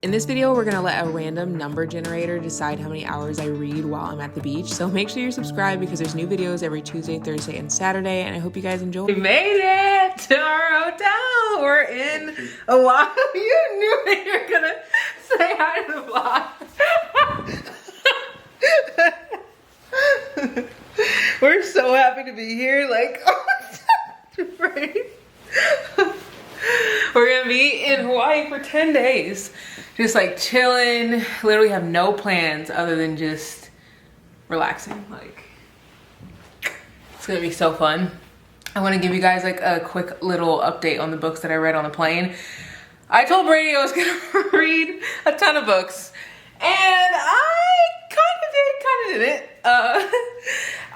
In this video, we're gonna let a random number generator decide how many hours I read while I'm at the beach. So make sure you're subscribed because there's new videos every Tuesday, Thursday, and Saturday, and I hope you guys enjoy. We made it to our hotel. We're in Oahu. You knew that you were gonna say hi to the vlog. We're so happy to be here. Like, oh, right? We're gonna be in Hawaii for 10 days. Just like chilling, literally have no plans other than just relaxing. Like, it's gonna be so fun. I wanna give you guys like a quick little update on the books that I read on the plane. I told Brady I was gonna read a ton of books, and I kinda didn't.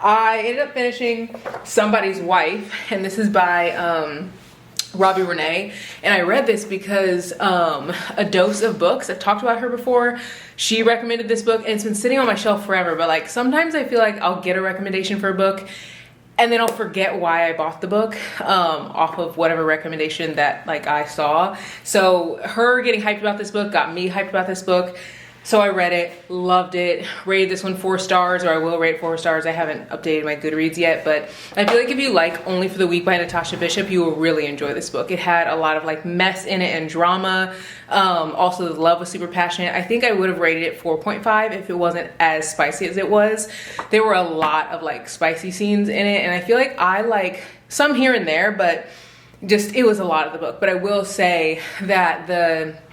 I ended up finishing Somebody's Wife, and this is by Robbie Renee, and I read this because A Dose of Books, I've talked about her before, she recommended this book and it's been sitting on my shelf forever, but like sometimes I feel like I'll get a recommendation for a book and then I'll forget why I bought the book off of whatever recommendation that like I saw. So her getting hyped about this book got me hyped about this book. So I read it, loved it, rated this one 4 stars, or I will rate 4 stars. I haven't updated my Goodreads yet, but I feel like if you like Only for the Week by Natasha Bishop, you will really enjoy this book. It had a lot of like mess in it and drama. Also the love was super passionate. I think I would have rated it 4.5 if it wasn't as spicy as it was. There were a lot of like spicy scenes in it, and I feel like I like some here and there, but just, it was a lot of the book. But I will say that the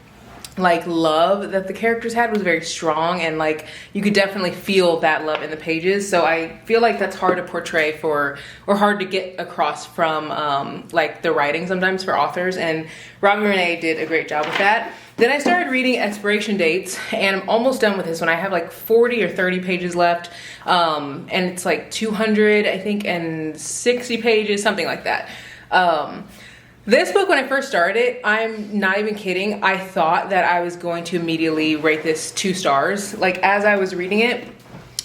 like love that the characters had was very strong, and like you could definitely feel that love in the pages. So I feel like that's hard to portray for, or hard to get across from like the writing sometimes for authors, and Robbie Renee did a great job with that. Then I started reading Expiration Dates, and I'm almost done with this one. I have like 40 or 30 pages left, and it's like 200 I think and 60 pages, something like that. This book, when I first started it, I'm not even kidding, I thought that I was going to immediately rate this 2 stars. Like, as I was reading it,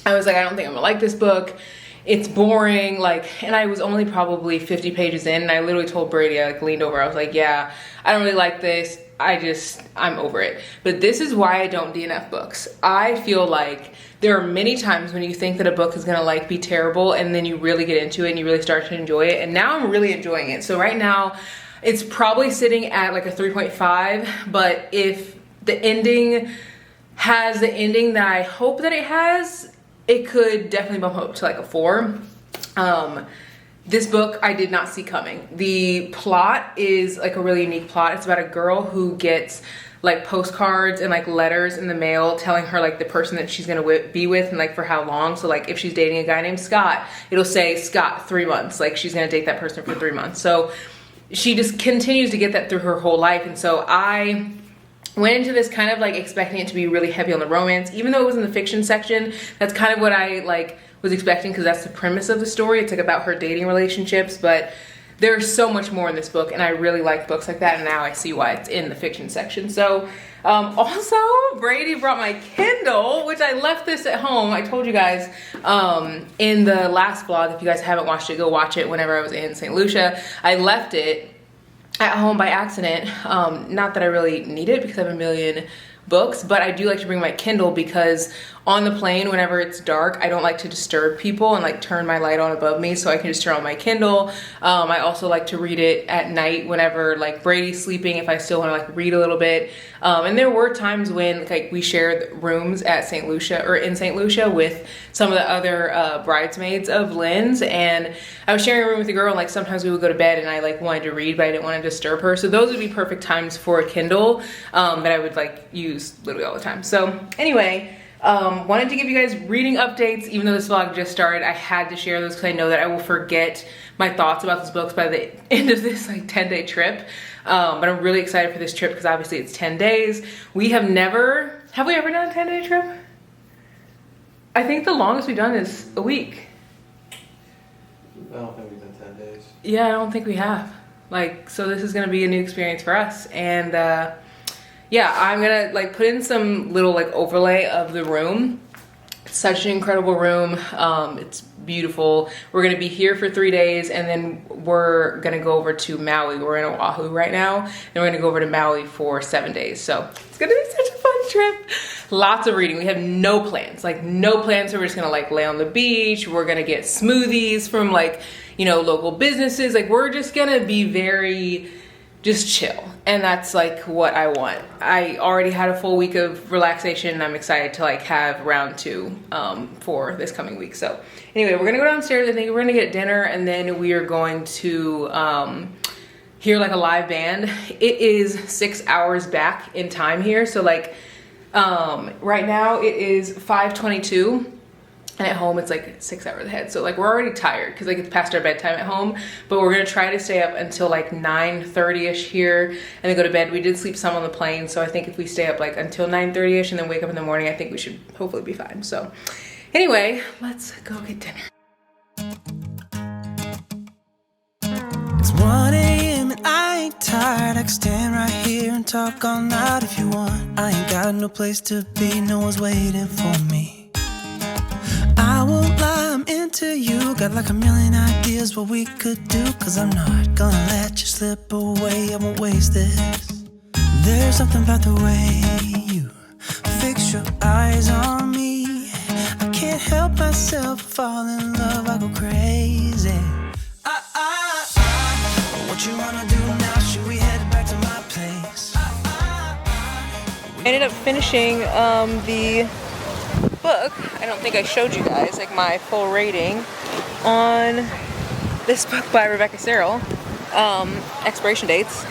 I was like, I don't think I'm gonna like this book. It's boring, like, and I was only probably 50 pages in, and I literally told Brady, I like leaned over, I was like, yeah, I don't really like this. I'm over it. But this is why I don't DNF books. I feel like there are many times when you think that a book is gonna like be terrible, and then you really get into it and you really start to enjoy it, and now I'm really enjoying it. So right now, it's probably sitting at like a 3.5, but if the ending has the ending that I hope that it has, it could definitely bump up to like a 4. This book I did not see coming. The plot is like a really unique plot. It's about a girl who gets like postcards and like letters in the mail telling her like the person that she's gonna be with and like for how long. So like if she's dating a guy named Scott, it'll say Scott 3 months, like she's gonna date that person for 3 months. So she just continues to get that through her whole life. And so I went into this kind of like expecting it to be really heavy on the romance, even though it was in the fiction section. That's kind of what I like was expecting, because that's the premise of the story. It's like about her dating relationships, but there's so much more in this book, and I really like books like that, and now I see why it's in the fiction section. So also Brady brought my Kindle, which I left this at home. I told you guys in the last vlog, if you guys haven't watched it, go watch it. Whenever I was in St. Lucia, I left it at home by accident. Not that I really need it because I have a million books, but I do like to bring my Kindle because on the plane, whenever it's dark, I don't like to disturb people and like turn my light on above me, so I can just turn on my Kindle. I also like to read it at night whenever like Brady's sleeping, if I still want to like read a little bit. And there were times when like we shared rooms at St. Lucia, or in St. Lucia, with some of the other bridesmaids of Lynn's, and I was sharing a room with a girl, and like sometimes we would go to bed and I like wanted to read, but I didn't want to disturb her. So those would be perfect times for a Kindle that I would like use literally all the time. So anyway, wanted to give you guys reading updates. Even though this vlog just started, I had to share those because I know that I will forget my thoughts about these books by the end of this like 10-day trip. But I'm really excited for this trip because obviously it's 10 days. We have we ever done a 10-day trip? I think the longest we've done is a week. I don't think we've done 10 days. Yeah, I don't think we have. Like, so this is gonna be a new experience for us. And yeah, I'm gonna like put in some little like overlay of the room. It's such an incredible room. It's beautiful. We're gonna be here for 3 days, and then we're gonna go over to Maui. We're in Oahu right now, and we're gonna go over to Maui for 7 days. So it's gonna be such a fun trip. Lots of reading. We have no plans, like no plans. So we're just gonna like lay on the beach. We're gonna get smoothies from like, you know, local businesses. Like we're just gonna be very just chill. And that's like what I want. I already had a full week of relaxation and I'm excited to like have round 2 for this coming week. So anyway, we're gonna go downstairs. I think we're gonna get dinner and then we are going to hear like a live band. It is 6 hours back in time here. So like right now it is 5:22. And at home it's like 6 hours ahead. So like we're already tired because like it's past our bedtime at home, but we're gonna try to stay up until like 9:30ish here and then go to bed. We did sleep some on the plane. So I think if we stay up like until 9:30ish and then wake up in the morning, I think we should hopefully be fine. So anyway, let's go get dinner. It's 1 a.m. and I ain't tired. I can stand right here and talk all night if you want. I ain't got no place to be, no one's waiting for me. I won't lie, I'm into you. Got like a million ideas what we could do. Cause I'm not gonna let you slip away, I won't waste this. There's something about the way you fix your eyes on me. I can't help myself, fall in love, I go crazy. What you wanna do now? Should we head back to my place? I ended up finishing the book. I don't think I showed you guys like my full rating on this book by Rebecca Serrell. Expiration dates.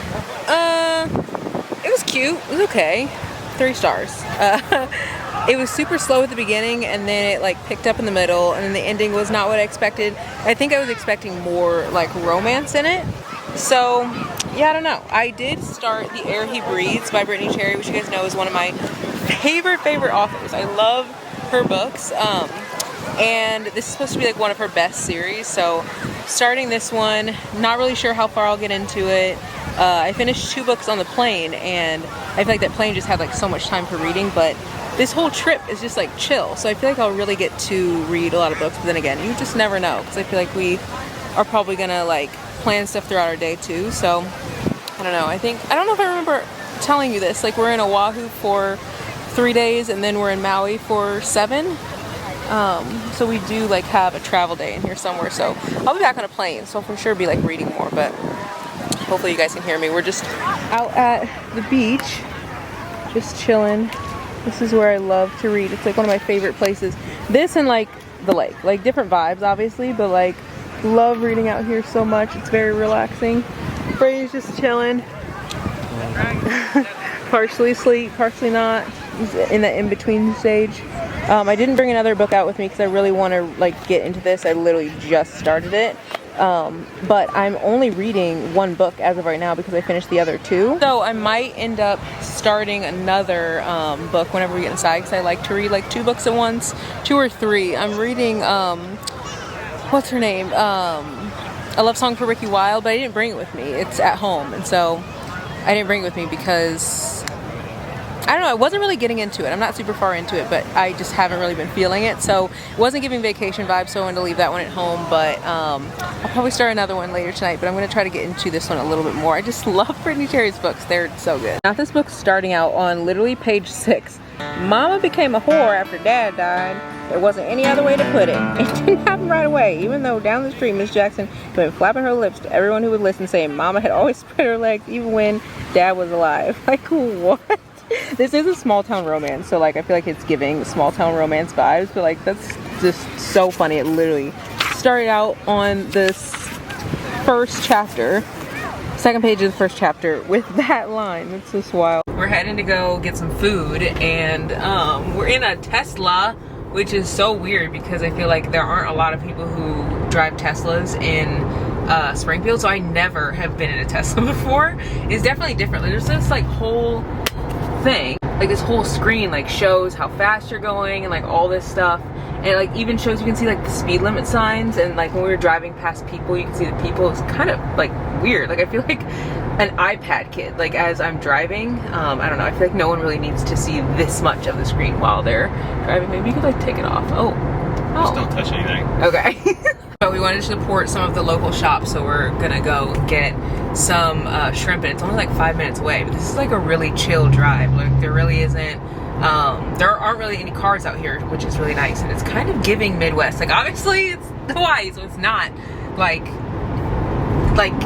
It was cute. It was okay. 3 stars. It was super slow at the beginning and then it like picked up in the middle and then the ending was not what I expected. I think I was expecting more like romance in it. So yeah, I don't know. I did start The Air He Breathes by Brittany Cherry, which you guys know is one of my favorite authors. I love her books, and this is supposed to be like one of her best series, so starting this one, not really sure how far I'll get into it. I finished 2 books on the plane and I feel like that plane just had like so much time for reading, but this whole trip is just like chill, so I feel like I'll really get to read a lot of books. But then again, you just never know, because I feel like we are probably gonna like plan stuff throughout our day too. So I don't know. I don't know if I remember telling you this, like we're in Oahu for 3 days and then we're in Maui for 7. So we do like have a travel day in here somewhere. So I'll be back on a plane, so I'll for sure be like reading more, but hopefully you guys can hear me. We're just out at the beach, just chilling. This is where I love to read. It's like one of my favorite places. This and like the lake, like different vibes obviously, but like love reading out here so much. It's very relaxing. Brady's just chilling. Partially asleep, partially not. He's in that in-between stage. I didn't bring another book out with me because I really want to like get into this. I literally just started it. But I'm only reading 1 book as of right now because I finished the other 2. So I might end up starting another book whenever we get inside, because I like to read like 2 books at once, 2 or 3. I'm reading, what's her name? A Love Song for Ricky Wilde, but I didn't bring it with me. It's at home, and so I didn't bring it with me because I don't know, I wasn't really getting into it. I'm not super far into it, but I just haven't really been feeling it. So it wasn't giving vacation vibes, so I wanted to leave that one at home. But I'll probably start another one later tonight, but I'm going to try to get into this one a little bit more. I just love Brittany Cherry's books. They're so good. Now this book's starting out on literally page 6. Mama became a whore after Dad died. There wasn't any other way to put it. It didn't happen right away, even though down the street Miss Jackson had been flapping her lips to everyone who would listen, saying Mama had always spread her legs even when Dad was alive. Like, what? This is a small town romance, so like I feel like it's giving small town romance vibes, but like that's just so funny. It literally started out on this first chapter, second page of the first chapter, with that line. It's just wild. We're heading to go get some food, and we're in a Tesla, which is so weird because I feel like there aren't a lot of people who drive Teslas in Springfield, so I never have been in a Tesla before. It's definitely different. Like, there's this like whole thing, like this whole screen like shows how fast you're going and like all this stuff, and it like even shows, you can see like the speed limit signs, and like when we were driving past people, you can see the people. It's kind of like weird. Like I feel like an iPad kid, like as I'm driving. I don't know, I feel like no one really needs to see this much of the screen while they're driving. Maybe you could like take it off. Just don't touch anything. Okay. But we wanted to support some of the local shops, so we're gonna go get some shrimp, and it's only like 5 minutes away, but this is like a really chill drive. Like there really isn't There aren't really any cars out here, which is really nice, and it's kind of giving Midwest. Like, obviously it's Hawaii, so it's not like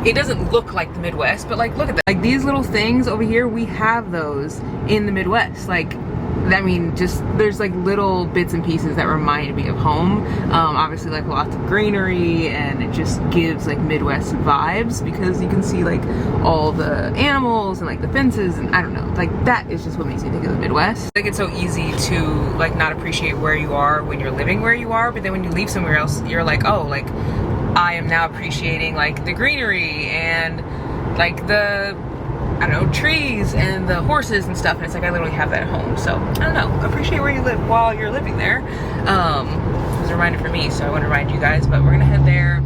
it doesn't look like the Midwest, but like, look at that. Like, these little things over here, we have those in the Midwest. Like, I mean, just there's like little bits and pieces that remind me of home. Obviously, like lots of greenery, and it just gives like Midwest vibes because you can see like all the animals and like the fences, and I don't know, like that is just what makes me think of the Midwest. Like, it's so easy to like not appreciate where you are when you're living where you are, but then when you leave somewhere else, you're like, oh, like I am now appreciating like the greenery and like the, I don't know, trees and the horses and stuff, and it's like I literally have that at home. So I don't know, appreciate where you live while you're living there. It's a reminder for me, so I want to remind you guys. But we're gonna head there.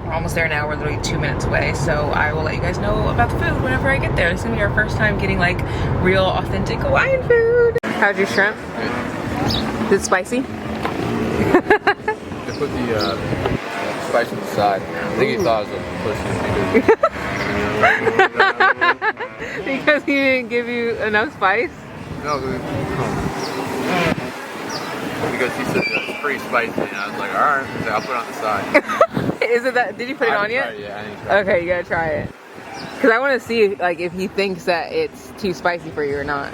We're almost there now. We're literally 2 minutes away, so I will let you guys know about the food whenever I get there. It's gonna be our first time getting like real authentic Hawaiian food. How's your shrimp? Is it spicy? They put the spice on the side. I think he thought it was a pussy. Because he didn't give you enough spice? No, because he said it's pretty spicy, and I was like, alright, so I'll put it on the side. Is it that? Did you put it on yet? Yeah, I need to try it. Okay, you gotta try it. Because I want to see like if he thinks that it's too spicy for you or not.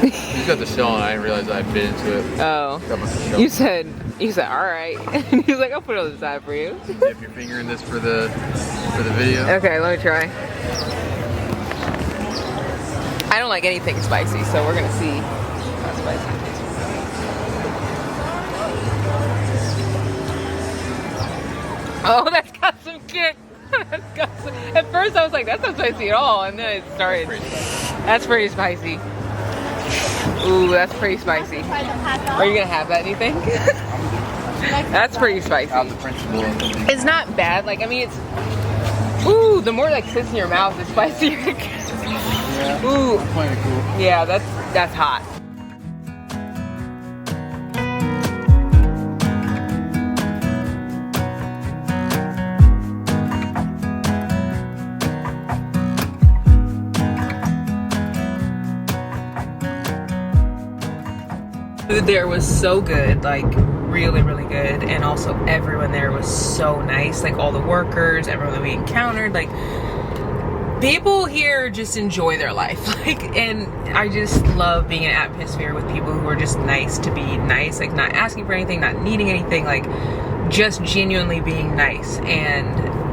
He's got the shell on. I didn't realize I bit into it. Oh. You said all right. And he's like, I'll put it on the side for you. Dip your finger in this for the video. Okay, let me try. I don't like anything spicy, so we're gonna see how spicy it is. Oh, that's got some kick. That's got some, at first I was like, that's not spicy at all, and then it started. That's pretty spicy. Ooh, that's pretty spicy. Are you gonna have that, do you think? That's pretty spicy. It's not bad. Like, I mean, it's... Ooh, the more that sits in your mouth, the spicier it gets. Ooh. Yeah, that's hot. Food there was so good, like really, really good, and also everyone there was so nice. Like all the workers, everyone that we encountered, like people here just enjoy their life. Like, and I just love being in an atmosphere with people who are just nice to be nice, like not asking for anything, not needing anything, like just genuinely being nice. And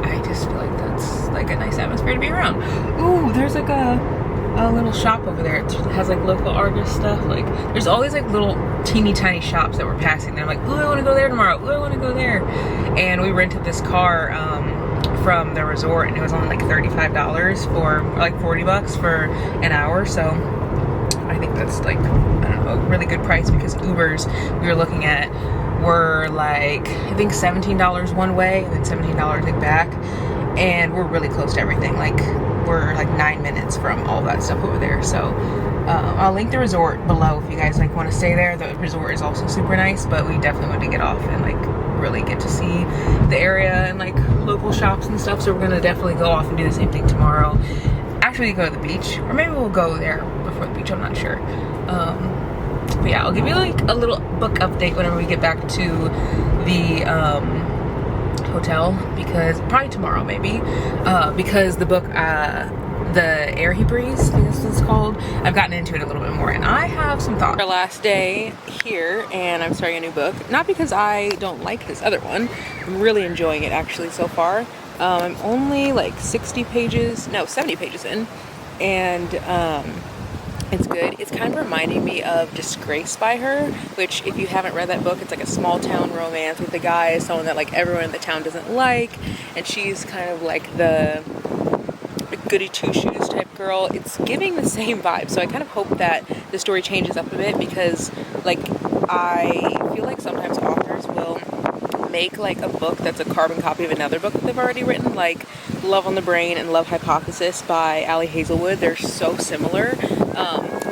I just feel like that's like a nice atmosphere to be around. Ooh, there's like a little shop over there. It has like local artist stuff. Like there's all these like little teeny tiny shops that we're passing. They're like, ooh, I want to go there tomorrow. Ooh, I want to go there. And we rented this car from the resort, and it was only like $35 for like 40 bucks for an hour. So I think that's like, I don't know, a really good price, because Ubers we were looking at were like, I think $17 one way and then $17 like back. And we're really close to everything. Like we're like 9 minutes from all that stuff over there. So I'll link the resort below if you guys like want to stay there. The resort is also super nice, but we definitely want to get off and like really get to see the area and like local shops and stuff. So we're gonna definitely go off and do the same thing tomorrow. Actually go to the beach, or maybe we'll go there before the beach, I'm not sure. But yeah, I'll give you like a little book update whenever we get back to the hotel, because probably tomorrow maybe, because the book The Air He Breathes, I think this is called, I've gotten into it a little bit more, and I have some thoughts. Our last day here, and I'm starting a new book, not because I don't like this other one. I'm really enjoying it actually so far. I'm only like 70 pages in, and it's good. It's kind of reminding me of Disgraced by her, which if you haven't read that book, it's like a small town romance with the guy, someone that like everyone in the town doesn't like, and she's kind of like the goody two-shoes type girl. It's giving the same vibe, so I kind of hope that the story changes up a bit, because like I feel like sometimes authors will make like a book that's a carbon copy of another book that they've already written, like Love on the Brain and Love Hypothesis by Ali Hazelwood. They're so similar.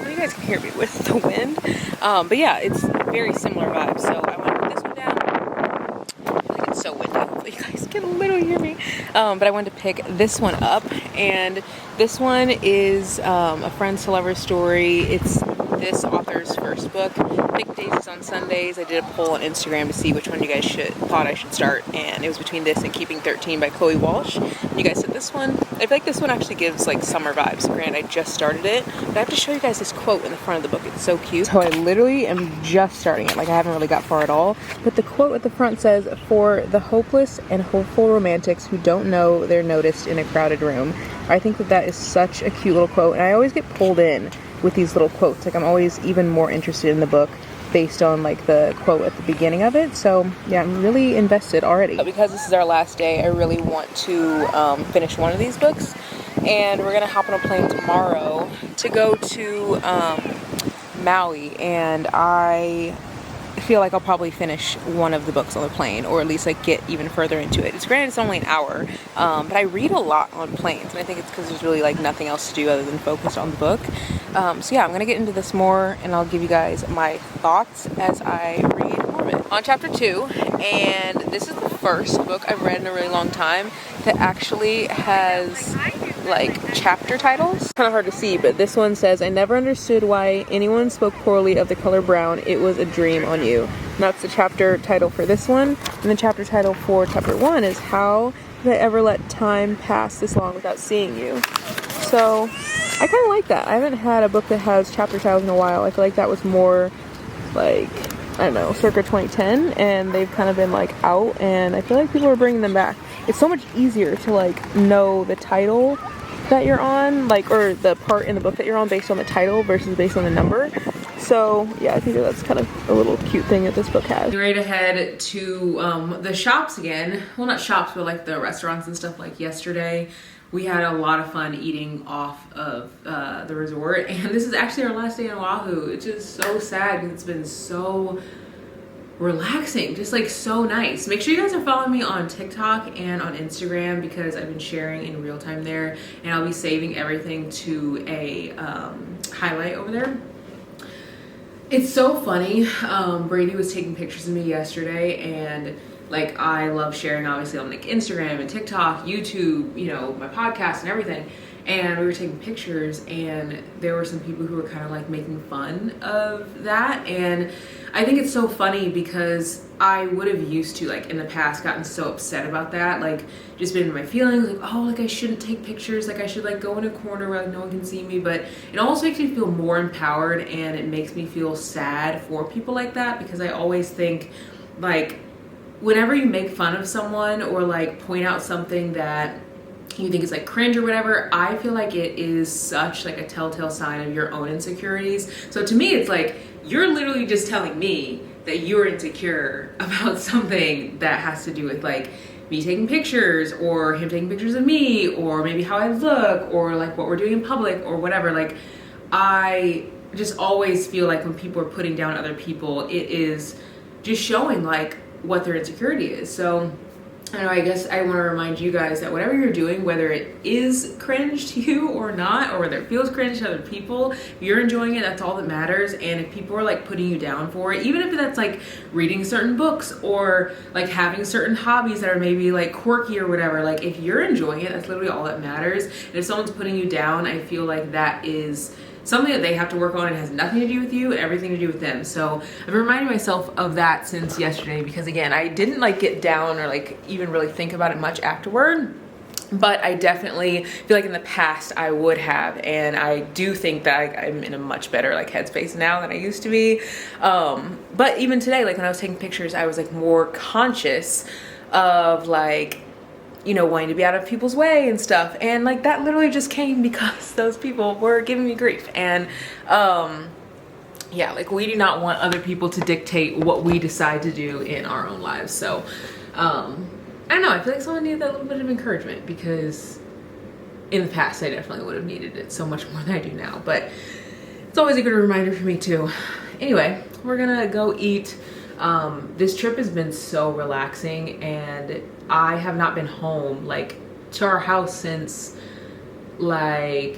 You guys can hear me with the wind, but yeah, it's very similar vibes. So I want to put this one down. I feel like it's so windy. Hopefully you guys can literally hear me. But I wanted to pick this one up, and this one is a friend's to lover story. It's this author's first book. Pick days on Sundays. I did a poll on Instagram to see which one you guys thought I should start, and it was between this and Keeping 13 by Chloe Walsh. And you guys said this one. I feel like this one actually gives like summer vibes. Granted, I just started it, but I have to show you guys this quote in the front of the book. It's so cute. So I literally am just starting it. Like, I haven't really got far at all. But the quote at the front says, "For the hopeless and hopeful romantics who don't know they're noticed in a crowded room." I think that that is such a cute little quote, and I always get pulled in with these little quotes. Like, I'm always even more interested in the book based on like the quote at the beginning of it. So yeah, I'm really invested already. But because this is our last day, I really want to finish one of these books, and we're gonna hop on a plane tomorrow to go to Maui, and I feel like I'll probably finish one of the books on the plane, or at least like get even further into it. It's granted it's only an hour, but I read a lot on planes, and I think it's because there's really like nothing else to do other than focus on the book. So yeah, I'm gonna get into this more, and I'll give you guys my thoughts as I read more of it. On chapter 2, and this is the first book I've read in a really long time that actually has like chapter titles. Kind of hard to see, but this one says, "I never understood why anyone spoke poorly of the color brown. It was a dream on you." And that's the chapter title for this one. And the chapter title for chapter 1 is, "How did I ever let time pass this long without seeing you?" So I kind of like that. I haven't had a book that has chapter titles in a while. I feel like that was more like, I don't know, circa 2010, and they've kind of been like out, and I feel like people are bringing them back. It's so much easier to like know the title that you're on, like, or the part in the book that you're on based on the title versus based on the number. So yeah, I think that's kind of a little cute thing that this book has. We're ready to head to the shops again. Well, not shops, but like the restaurants and stuff. Like yesterday, we had a lot of fun eating off of the resort, and this is actually our last day in Oahu. It's just so sad because it's been so relaxing, just like so nice. Make sure you guys are following me on TikTok and on Instagram, because I've been sharing in real time there, and I'll be saving everything to a highlight over there. It's so funny. Brady was taking pictures of me yesterday, and like, I love sharing obviously on like Instagram and TikTok, YouTube, you know, my podcast and everything. And we were taking pictures, and there were some people who were kind of like making fun of that. And I think it's so funny because I would have used to, like in the past, gotten so upset about that, like just been in my feelings, like, oh, like I shouldn't take pictures, like I should like go in a corner where like no one can see me. But it almost makes me feel more empowered, and it makes me feel sad for people like that, because I always think like, whenever you make fun of someone or like point out something that you think is like cringe or whatever, I feel like it is such like a telltale sign of your own insecurities. So to me, it's like, you're literally just telling me that you're insecure about something that has to do with like me taking pictures, or him taking pictures of me, or maybe how I look, or like what we're doing in public or whatever. Like, I just always feel like when people are putting down other people, it is just showing like what their insecurity is. So I don't know, I guess I want to remind you guys that whatever you're doing, whether it is cringe to you or not, or whether it feels cringe to other people, if you're enjoying it, that's all that matters. And if people are like putting you down for it, even if that's like reading certain books or like having certain hobbies that are maybe like quirky or whatever, like if you're enjoying it, that's literally all that matters. And if someone's putting you down, I feel like that is something that they have to work on. It has nothing to do with you and everything to do with them. So I've been reminding myself of that since yesterday, because again, I didn't like get down or like even really think about it much afterward, but I definitely feel like in the past I would have. And I do think that I'm in a much better like headspace now than I used to be. But even today, like when I was taking pictures, I was like more conscious of like, you know, wanting to be out of people's way and stuff. And like that literally just came because those people were giving me grief. And yeah, like we do not want other people to dictate what we decide to do in our own lives. So I don't know, I feel like someone needed that little bit of encouragement, because in the past I definitely would have needed it so much more than I do now. But it's always a good reminder for me too. Anyway, we're gonna go eat. This trip has been so relaxing, and I have not been home like to our house since like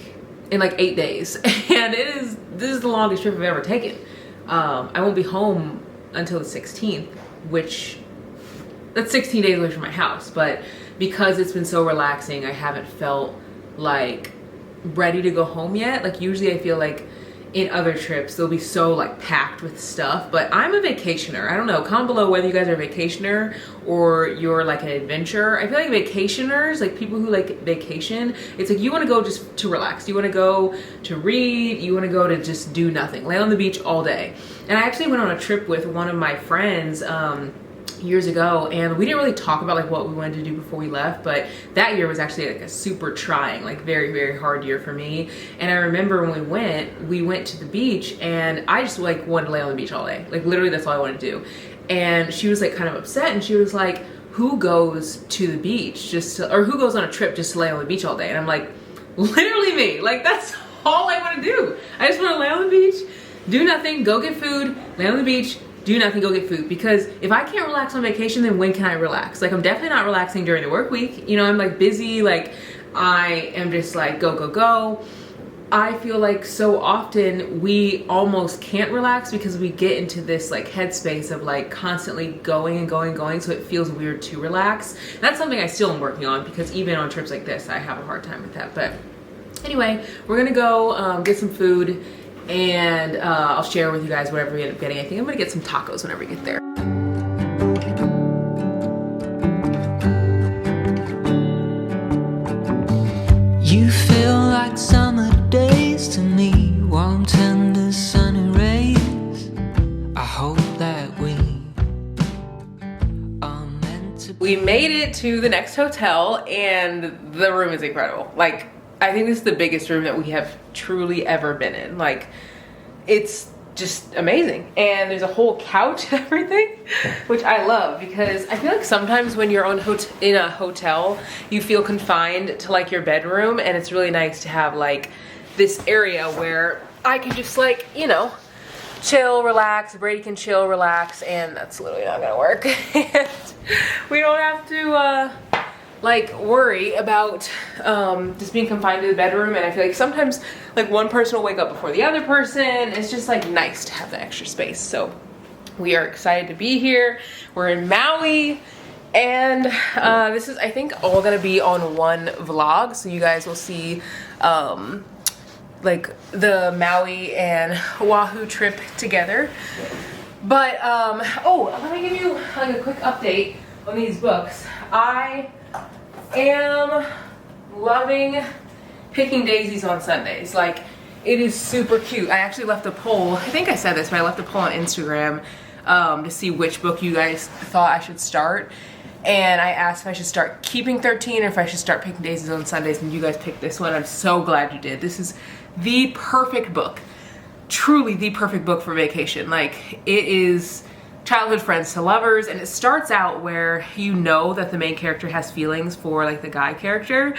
in like 8 days. And this is the longest trip I've ever taken. I won't be home until the 16th, which that's 16 days away from my house, but because it's been so relaxing, I haven't felt like ready to go home yet. Like usually I feel like in other trips they'll be so like packed with stuff, but I'm a vacationer. I don't know, comment below whether you guys are a vacationer or you're like an adventurer. I feel like vacationers, like people who like vacation, it's like you want to go just to relax, you want to go to read, you want to go to just do nothing, lay on the beach all day. And I actually went on a trip with one of my friends years ago, and we didn't really talk about like what we wanted to do before we left, but that year was actually like a super trying, like very, very hard year for me. And I remember when we went to the beach, and I just like wanted to lay on the beach all day. Like literally that's all I wanted to do. And she was like kind of upset, and she was like, who goes to the beach just to, or who goes on a trip just to lay on the beach all day? And I'm like, literally me. Like that's all I want to do. I just want to lay on the beach, do nothing, go get food, lay on the beach, do nothing, go get food. Because if I can't relax on vacation, then when can I relax? Like I'm definitely not relaxing during the work week. You know, I'm like busy, like I am just like go, go, go. I feel like so often we almost can't relax because we get into this like headspace of like constantly going and going and going, so it feels weird to relax. And that's something I still am working on, because even on trips like this, I have a hard time with that. But anyway, we're gonna go get some food, and I'll share with you guys whatever we end up getting. I think I'm gonna get some tacos whenever we get there. You feel like summer days to me, warm, tender, sunny rays. I hope that we are meant to be. We made it to the next hotel, and the room is incredible. Like, I think this is the biggest room that we have truly ever been in. Like, it's just amazing. And there's a whole couch and everything, which I love, because I feel like sometimes when you're in a hotel, you feel confined to like your bedroom, and it's really nice to have like this area where I can just like, you know, chill, relax. Brady can chill, relax, and that's literally not gonna work. And we don't have to like worry about just being confined to the bedroom. And I feel like sometimes like one person will wake up before the other person. It's just like nice to have the extra space. So we are excited to be here. We're in Maui, and this is I think all gonna be on one vlog, so you guys will see like the Maui and Oahu trip together. But oh, let me give you like a quick update on these books. I am loving picking daisies on Sundays. Like, it is super cute. I actually left a poll, I think I said this, but I left a poll on Instagram to see which book you guys thought I should start. And I asked if I should start keeping 13 or if I should start picking daisies on Sundays, and you guys picked this one. I'm so glad you did. This is the perfect book. Truly the perfect book for vacation. Like, it is childhood friends to lovers, and it starts out where you know that the main character has feelings for like the guy character.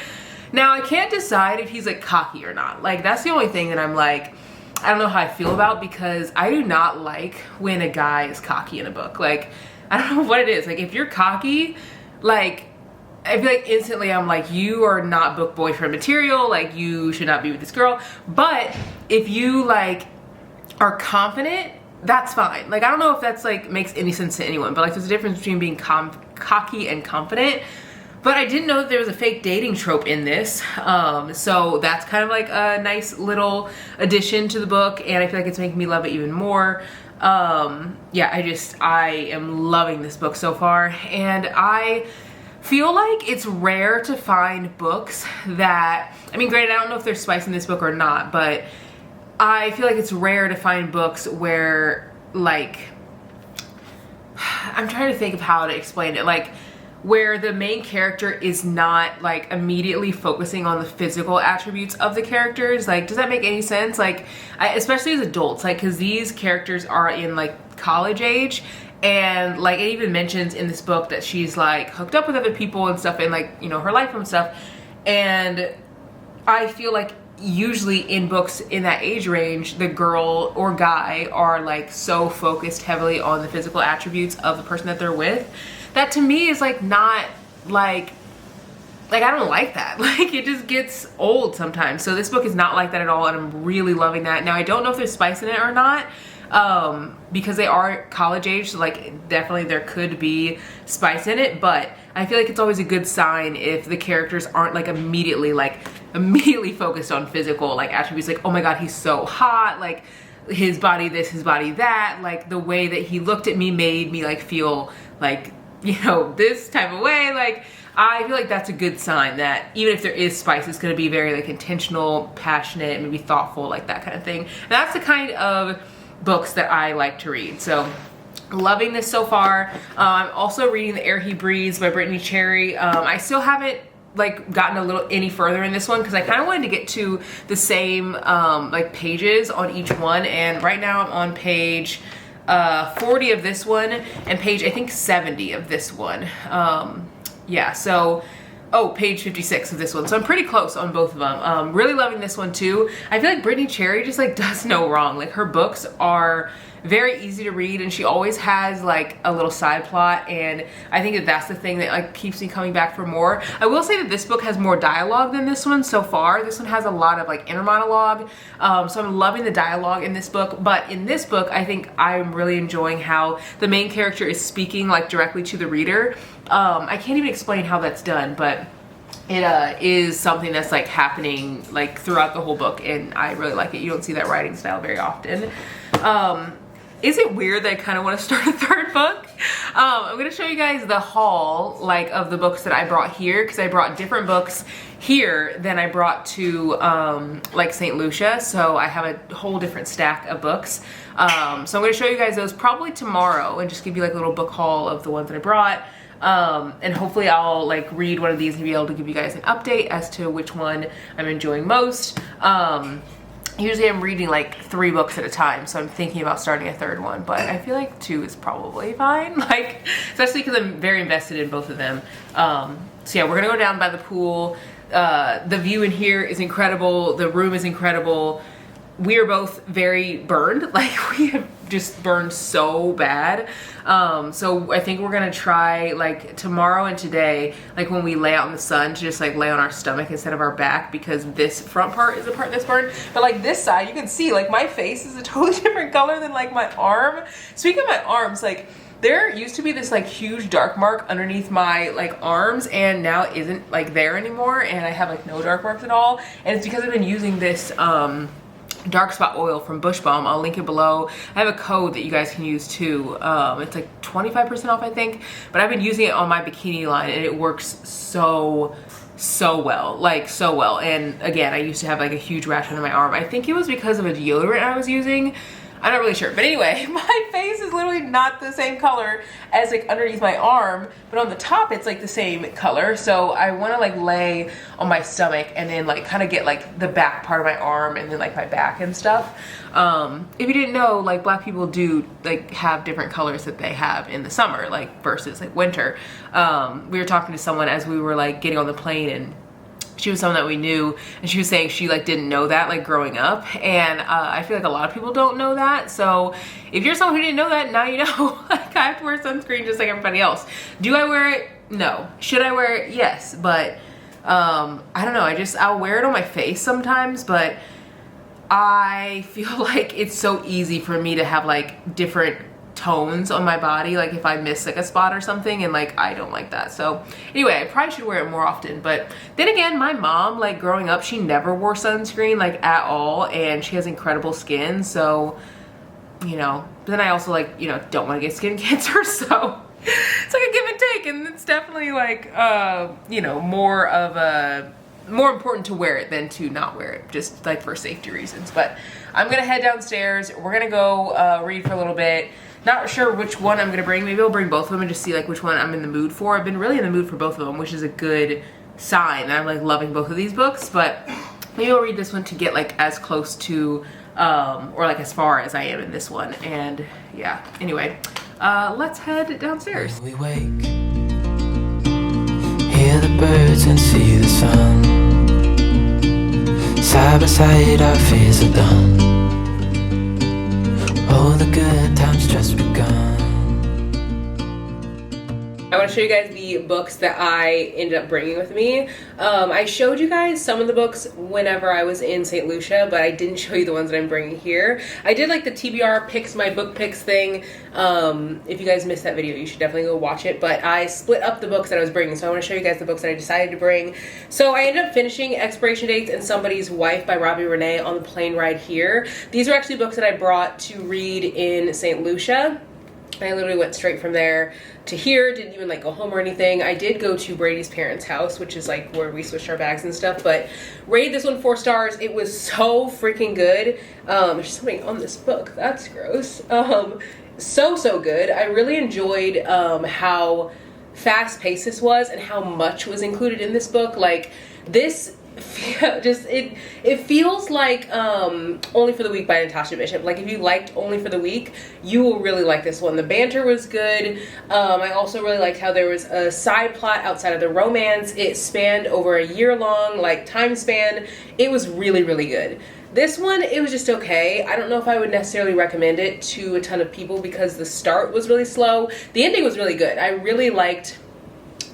Now I can't decide if he's like cocky or not. Like, that's the only thing that I'm like, I don't know how I feel about, because I do not like when a guy is cocky in a book. Like, I don't know what it is. Like, if you're cocky, like, I feel like instantly I'm like, you are not book boyfriend material. Like, you should not be with this girl. But if you like are confident, that's fine. Like, I don't know if that's like makes any sense to anyone, but like there's a difference between being cocky and confident. But I didn't know that there was a fake dating trope in this. So that's kind of like a nice little addition to the book, and I feel like it's making me love it even more. Yeah, I am loving this book so far, and I feel like it's rare to find books that, I mean, granted, I don't know if there's spice in this book or not, but I feel like it's rare to find books where, like, I'm trying to think of how to explain it, like, where the main character is not like immediately focusing on the physical attributes of the characters. Like, does that make any sense? Like, especially as adults, like, because these characters are in like college age, and like it even mentions in this book that she's like hooked up with other people and stuff, and like, you know, her life and stuff. And I feel like usually in books in that age range, the girl or guy are like so focused heavily on the physical attributes of the person that they're with, that to me is like not like I don't like that. Like, it just gets old sometimes. So this book is not like that at all, and I'm really loving that. Now, I don't know if there's spice in it or not. because they are college age, so like definitely there could be spice in it, but I feel like it's always a good sign if the characters aren't like immediately focused on physical like attributes, like, oh my god, he's so hot, like his body this, his body that, like the way that he looked at me made me like feel like, you know, this type of way. Like I feel like that's a good sign that even if there is spice, it's going to be very like intentional, passionate, maybe thoughtful, like that kind of thing. And that's the kind of books that I like to read. So loving this so far. I'm also reading The Air He Breathes by Brittany Cherry. I still haven't like gotten a little any further in this one because I kind of wanted to get to the same like pages on each one, and right now I'm on page 40 of this one and page I think 70 of this one. Yeah, so page 56 of this one, so I'm pretty close on both of them. Really loving this one too. I feel like Brittany Cherry just like does no wrong. Like her books are very easy to read, and she always has like a little side plot, and I think that that's the thing that like keeps me coming back for more. I will say that this book has more dialogue than this one so far. This one has a lot of like inner monologue, so I'm loving the dialogue in this book. But in this book, I think I'm really enjoying how the main character is speaking like directly to the reader. I can't even explain how that's done, but it is something that's like happening like throughout the whole book, and I really like it. You don't see that writing style very often. Is it weird that I kind of want to start a third book? I'm going to show you guys the haul like of the books that I brought here, because I brought different books here than I brought to like St. Lucia. So I have a whole different stack of books. So I'm going to show you guys those probably tomorrow and just give you like a little book haul of the ones that I brought. And hopefully I'll like read one of these and be able to give you guys an update as to which one I'm enjoying most. Usually I'm reading like 3 books at a time, so I'm thinking about starting a third one, but I feel like 2 is probably fine, like especially because I'm very invested in both of them. So yeah, we're gonna go down by the pool. The view in here is incredible. The room is incredible. We are both very burned, like we have just burned so bad. So I think we're gonna try like tomorrow and today, like when we lay out in the sun, to just like lay on our stomach instead of our back, because this front part is the part that's burned. But like this side, you can see like my face is a totally different color than like my arm. Speaking of my arms, like there used to be this like huge dark mark underneath my like arms, and now it isn't like there anymore, and I have like no dark marks at all. And it's because I've been using this dark spot oil from Bush Balm. I'll link it below. I have a code that you guys can use too. It's like 25% off, I think, but I've been using it on my bikini line, and it works so well, like so well. And again, I used to have like a huge rash under my arm. I think it was because of a deodorant I was using. I'm not really sure, but anyway, my face is literally not the same color as like underneath my arm, but on the top it's like the same color. So I want to like lay on my stomach and then like kind of get like the back part of my arm and then like my back and stuff. If you didn't know, like black people do like have different colors that they have in the summer, like versus like winter. We were talking to someone as we were like getting on the plane, and she was someone that we knew, and she was saying she like didn't know that like growing up, and I feel like a lot of people don't know that. So if you're someone who didn't know that, now you know. Like I have to wear sunscreen just like everybody else. Do I wear it? No. Should I wear it? Yes. But I don't know, I'll wear it on my face sometimes, but I feel like it's so easy for me to have like different tones on my body, like if I miss like a spot or something, and like I don't like that. So anyway, I probably should wear it more often. But then again, my mom, like growing up, she never wore sunscreen like at all, and she has incredible skin, so you know. But then I also like, you know, don't want to get skin cancer, so it's like a give and take, and it's definitely like you know, more important to wear it than to not wear it, just like for safety reasons. But I'm gonna head downstairs. We're gonna go read for a little bit. Not sure which one I'm gonna bring. Maybe I'll bring both of them and just see like which one I'm in the mood for. I've been really in the mood for both of them, which is a good sign that I'm like loving both of these books. But maybe I'll read this one to get like as close to or like as far as I am in this one. And yeah, anyway, let's head downstairs. We wake, hear the birds and see the sun. Side by side our fears are done. Oh, the good times just begun. I want to show you guys the books that I ended up bringing with me. I showed you guys some of the books whenever I was in St. Lucia, but I didn't show you the ones that I'm bringing here. I did like the TBR picks, my book picks thing. If you guys missed that video, you should definitely go watch it, but I split up the books that I was bringing, so I want to show you guys the books that I decided to bring. So I ended up finishing Expiration Dates and Somebody's Wife by Robbie Renee on the plane ride here. These are actually books that I brought to read in St. Lucia. I literally went straight from there to here, didn't even like go home or anything. I did go to Brady's parents' house, which is like where we switched our bags and stuff, but rated this one 4 stars. It was so freaking good. There's something on this book, that's gross. So good. I really enjoyed how fast paced this was and how much was included in this book. Like this it feels like Only for the Week by Natasha Bishop. Like if you liked Only for the Week, you will really like this one. The banter was good. I also really liked how there was a side plot outside of the romance. It spanned over a year-long like time span. It was really good. This one, it was just okay. I don't know if I would necessarily recommend it to a ton of people because the start was really slow. The ending was really good. I really liked...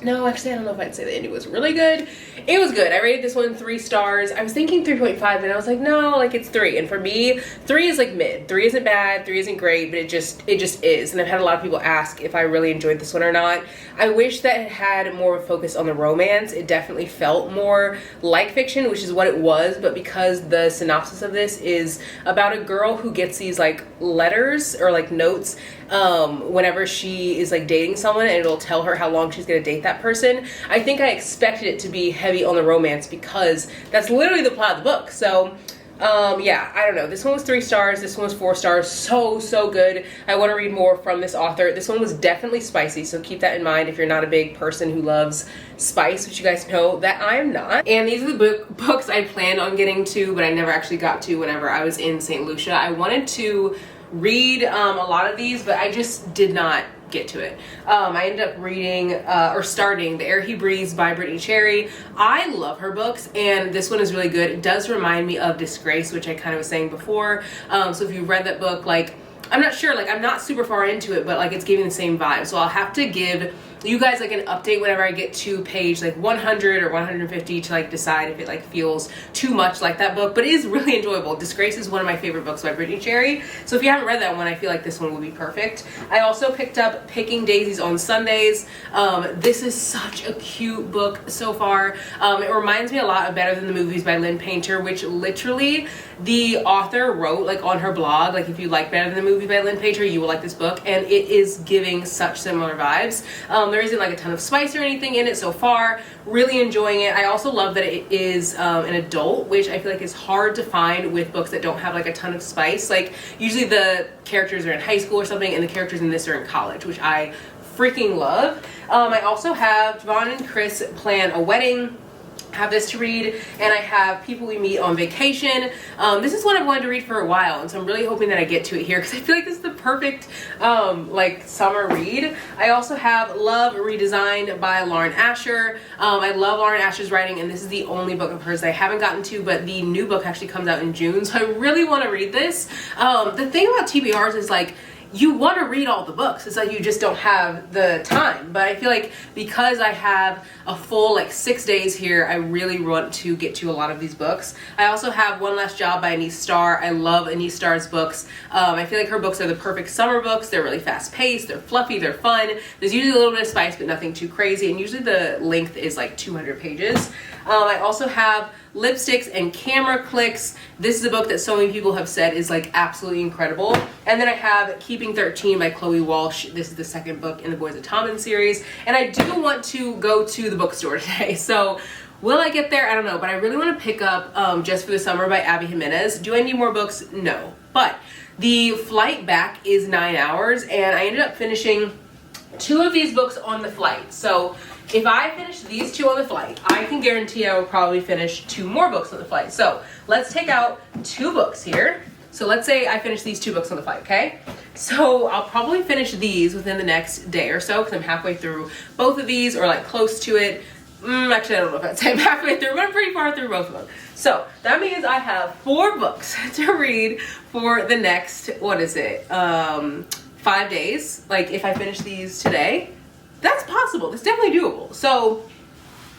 No, actually, I don't know if I'd say the ending was really good. It was good. I rated this one 3 stars. I was thinking 3.5, and I was like, no, like it's 3. And for me, 3 is like mid. 3 isn't bad, 3 isn't great, but it just is. And I've had a lot of people ask if I really enjoyed this one or not. I wish that it had more of a focus on the romance. It definitely felt more like fiction, which is what it was, but because the synopsis of this is about a girl who gets these like letters or like notes whenever she is like dating someone, and it'll tell her how long she's gonna date that person. I think I expected it to be heavy on the romance because that's literally the plot of the book. So yeah, I don't know. This one was 3 stars. This one was 4 stars. So good. I want to read more from this author. This one was definitely spicy, so keep that in mind if you're not a big person who loves spice, which you guys know that I'm not. And these are the books I planned on getting to, but I never actually got to whenever I was in St. Lucia. I wanted to read a lot of these, but I just did not get to it. I ended up reading or starting The Air He Breathes by Brittany Cherry. I love her books, and this one is really good. It does remind me of Disgrace, which I kind of was saying before. So if you've read that book, like, I'm not sure, like I'm not super far into it, but like it's giving the same vibe. So I'll have to give you guys like an update whenever I get to page like 100 or 150 to like decide if it like feels too much like that book, but it is really enjoyable. Disgrace is one of my favorite books by Brittany Cherry, so if you haven't read that one, I feel like this one would be perfect. I also picked up Picking Daisies on Sundays. This is such a cute book so far. It reminds me a lot of Better Than the Movies by Lynn Painter, which literally the author wrote like on her blog, like if you like Better Than the Movie by Lynn Painter, you will like this book, and it is giving such similar vibes. There isn't like a ton of spice or anything in it so far. Really enjoying it. I also love that it is an adult, which I feel like is hard to find with books that don't have like a ton of spice. Like usually the characters are in high school or something, and the characters in this are in college, which I freaking love. I also have Vaughn and Chris Plan a Wedding. Have this to read, and I have People We Meet on Vacation. This is one I've wanted to read for a while, and so I'm really hoping that I get to it here because I feel like this is the perfect like summer read. I also have Love Redesigned by Lauren Asher. I love Lauren Asher's writing, and this is the only book of hers that I haven't gotten to, but the new book actually comes out in June, so I really want to read this. The thing about TBRs is like, you want to read all the books. It's like you just don't have the time. But I feel like because I have a full like 6 days here, I really want to get to a lot of these books. I also have One Last Job by Anise Starr. I love Anise Starr's books. I feel like her books are the perfect summer books. They're really fast paced, they're fluffy, they're fun. There's usually a little bit of spice, but nothing too crazy. And usually the length is like 200 pages. I also have Lipsticks and Camera Clicks. This is a book that so many people have said is like absolutely incredible. And then I have Keeping 13 by Chloe Walsh. This is the second book in the Boys of Tommen series. And I do want to go to the bookstore today. So will I get there? I don't know. But I really want to pick up Just for the Summer by Abby Jimenez. Do I need more books? No. But the flight back is 9 hours, and I ended up finishing 2 of these books on the flight. So if I finish these 2 on the flight, I can guarantee I will probably finish 2 more books on the flight. So let's take out 2 books here. So let's say I finish these 2 books on the flight, okay? So I'll probably finish these within the next day or so because I'm halfway through both of these, or like close to it. Actually, I don't know if I'd say I'm halfway through, but I'm pretty far through both of them. So that means I have 4 books to read for the next, 5 days. Like if I finish these today, that's possible. That's definitely doable. So,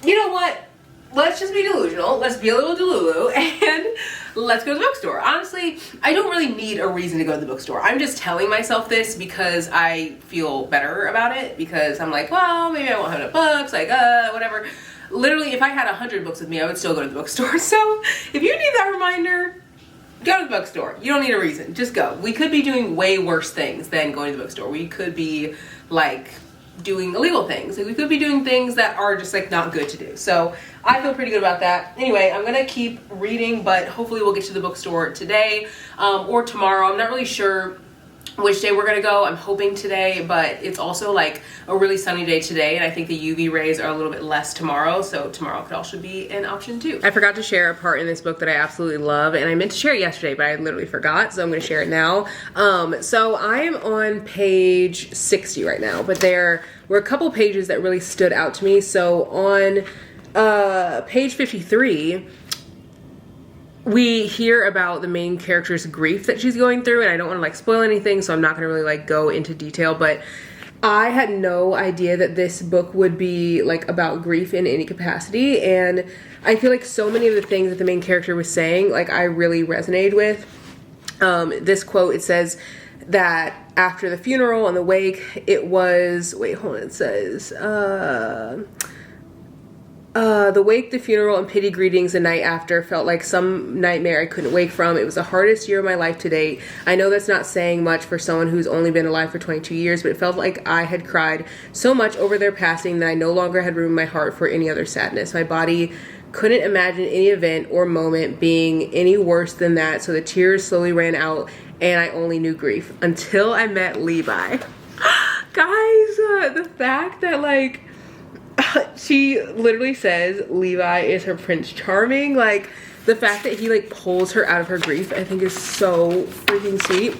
you know what? Let's just be delusional. Let's be a little delulu and let's go to the bookstore. Honestly, I don't really need a reason to go to the bookstore. I'm just telling myself this because I feel better about it, because I'm like, well, maybe I won't have enough books, like, whatever. Literally, if I had 100 books with me, I would still go to the bookstore. So if you need that reminder, go to the bookstore. You don't need a reason. Just go. We could be doing way worse things than going to the bookstore. We could be like doing illegal things. Like, we could be doing things that are just like not good to do. So I feel pretty good about that. Anyway, I'm gonna keep reading, but hopefully we'll get to the bookstore today or tomorrow. I'm not really sure which day we're gonna go. I'm hoping today, but it's also like a really sunny day today, and I think the UV rays are a little bit less tomorrow, so tomorrow could also be an option too. I forgot to share a part in this book that I absolutely love, and I meant to share it yesterday, but I literally forgot, so I'm gonna share it now. So I am on page 60 right now, but there were a couple pages that really stood out to me. So on page 53, we hear about the main character's grief that she's going through, and I don't want to like spoil anything, so I'm not going to really like go into detail, but I had no idea that this book would be like about grief in any capacity, and I feel like so many of the things that the main character was saying, like, I really resonated with. This quote, it says that after the funeral and the wake, it was, wait, hold on, it says, the wake, the funeral, and pity greetings the night after felt like some nightmare I couldn't wake from. It was the hardest year of my life to date. I know that's not saying much for someone who's only been alive for 22 years, but it felt like I had cried so much over their passing that I no longer had room in my heart for any other sadness. My body couldn't imagine any event or moment being any worse than that, so the tears slowly ran out, and I only knew grief until I met Levi. Guys, the fact that, like, she literally says Levi is her Prince Charming, like, the fact that he like pulls her out of her grief, I think is so freaking sweet.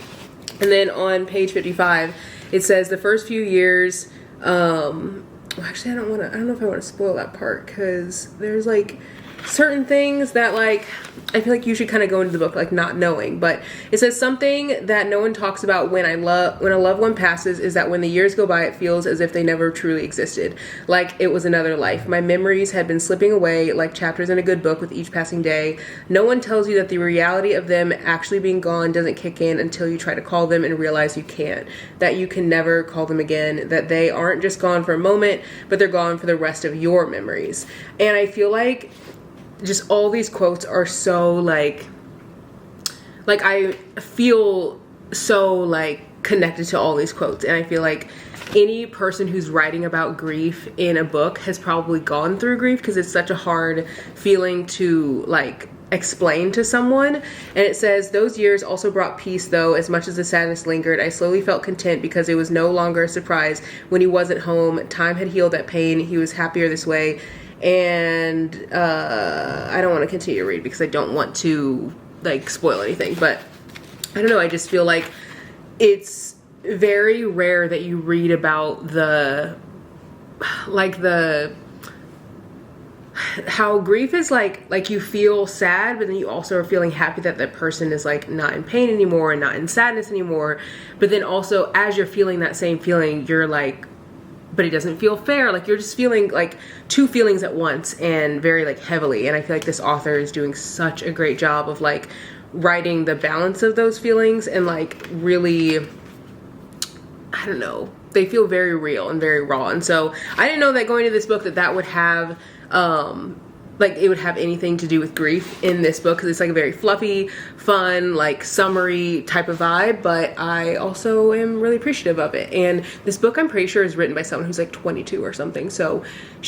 And then on page 55, it says the first few years, well, actually I don't know if I want to spoil that part, because there's like certain things that, like, I feel like you should kind of go into the book like not knowing, but it says something that no one talks about when a loved one passes is that when the years go by, it feels as if they never truly existed, like it was another life. My memories had been slipping away like chapters in a good book with each passing day. No one tells you that the reality of them actually being gone doesn't kick in until you try to call them and realize you can't, that you can never call them again, that they aren't just gone for a moment, but they're gone for the rest of your memories. And I feel like just all these quotes are so like I feel so like connected to all these quotes, and I feel like any person who's writing about grief in a book has probably gone through grief, because it's such a hard feeling to like explain to someone. And it says, those years also brought peace, though as much as the sadness lingered. I slowly felt content because it was no longer a surprise when he wasn't home. Time had healed that pain. He was happier this way. And I don't want to continue to read because I don't want to like spoil anything, but I don't know, I just feel like it's very rare that you read about how grief is like you feel sad, but then you also are feeling happy that that person is like not in pain anymore and not in sadness anymore. But then also as you're feeling that same feeling, you're like, but it doesn't feel fair. Like you're just feeling like two feelings at once and very like heavily. And I feel like this author is doing such a great job of like writing the balance of those feelings and like really, I don't know, they feel very real and very raw. And so I didn't know that going to this book that would have like it would have anything to do with grief in this book, because it's like a very fluffy, fun, like summery type of vibe, but I also am really appreciative of it. And this book, I'm pretty sure, is written by someone who's like 22 or something, so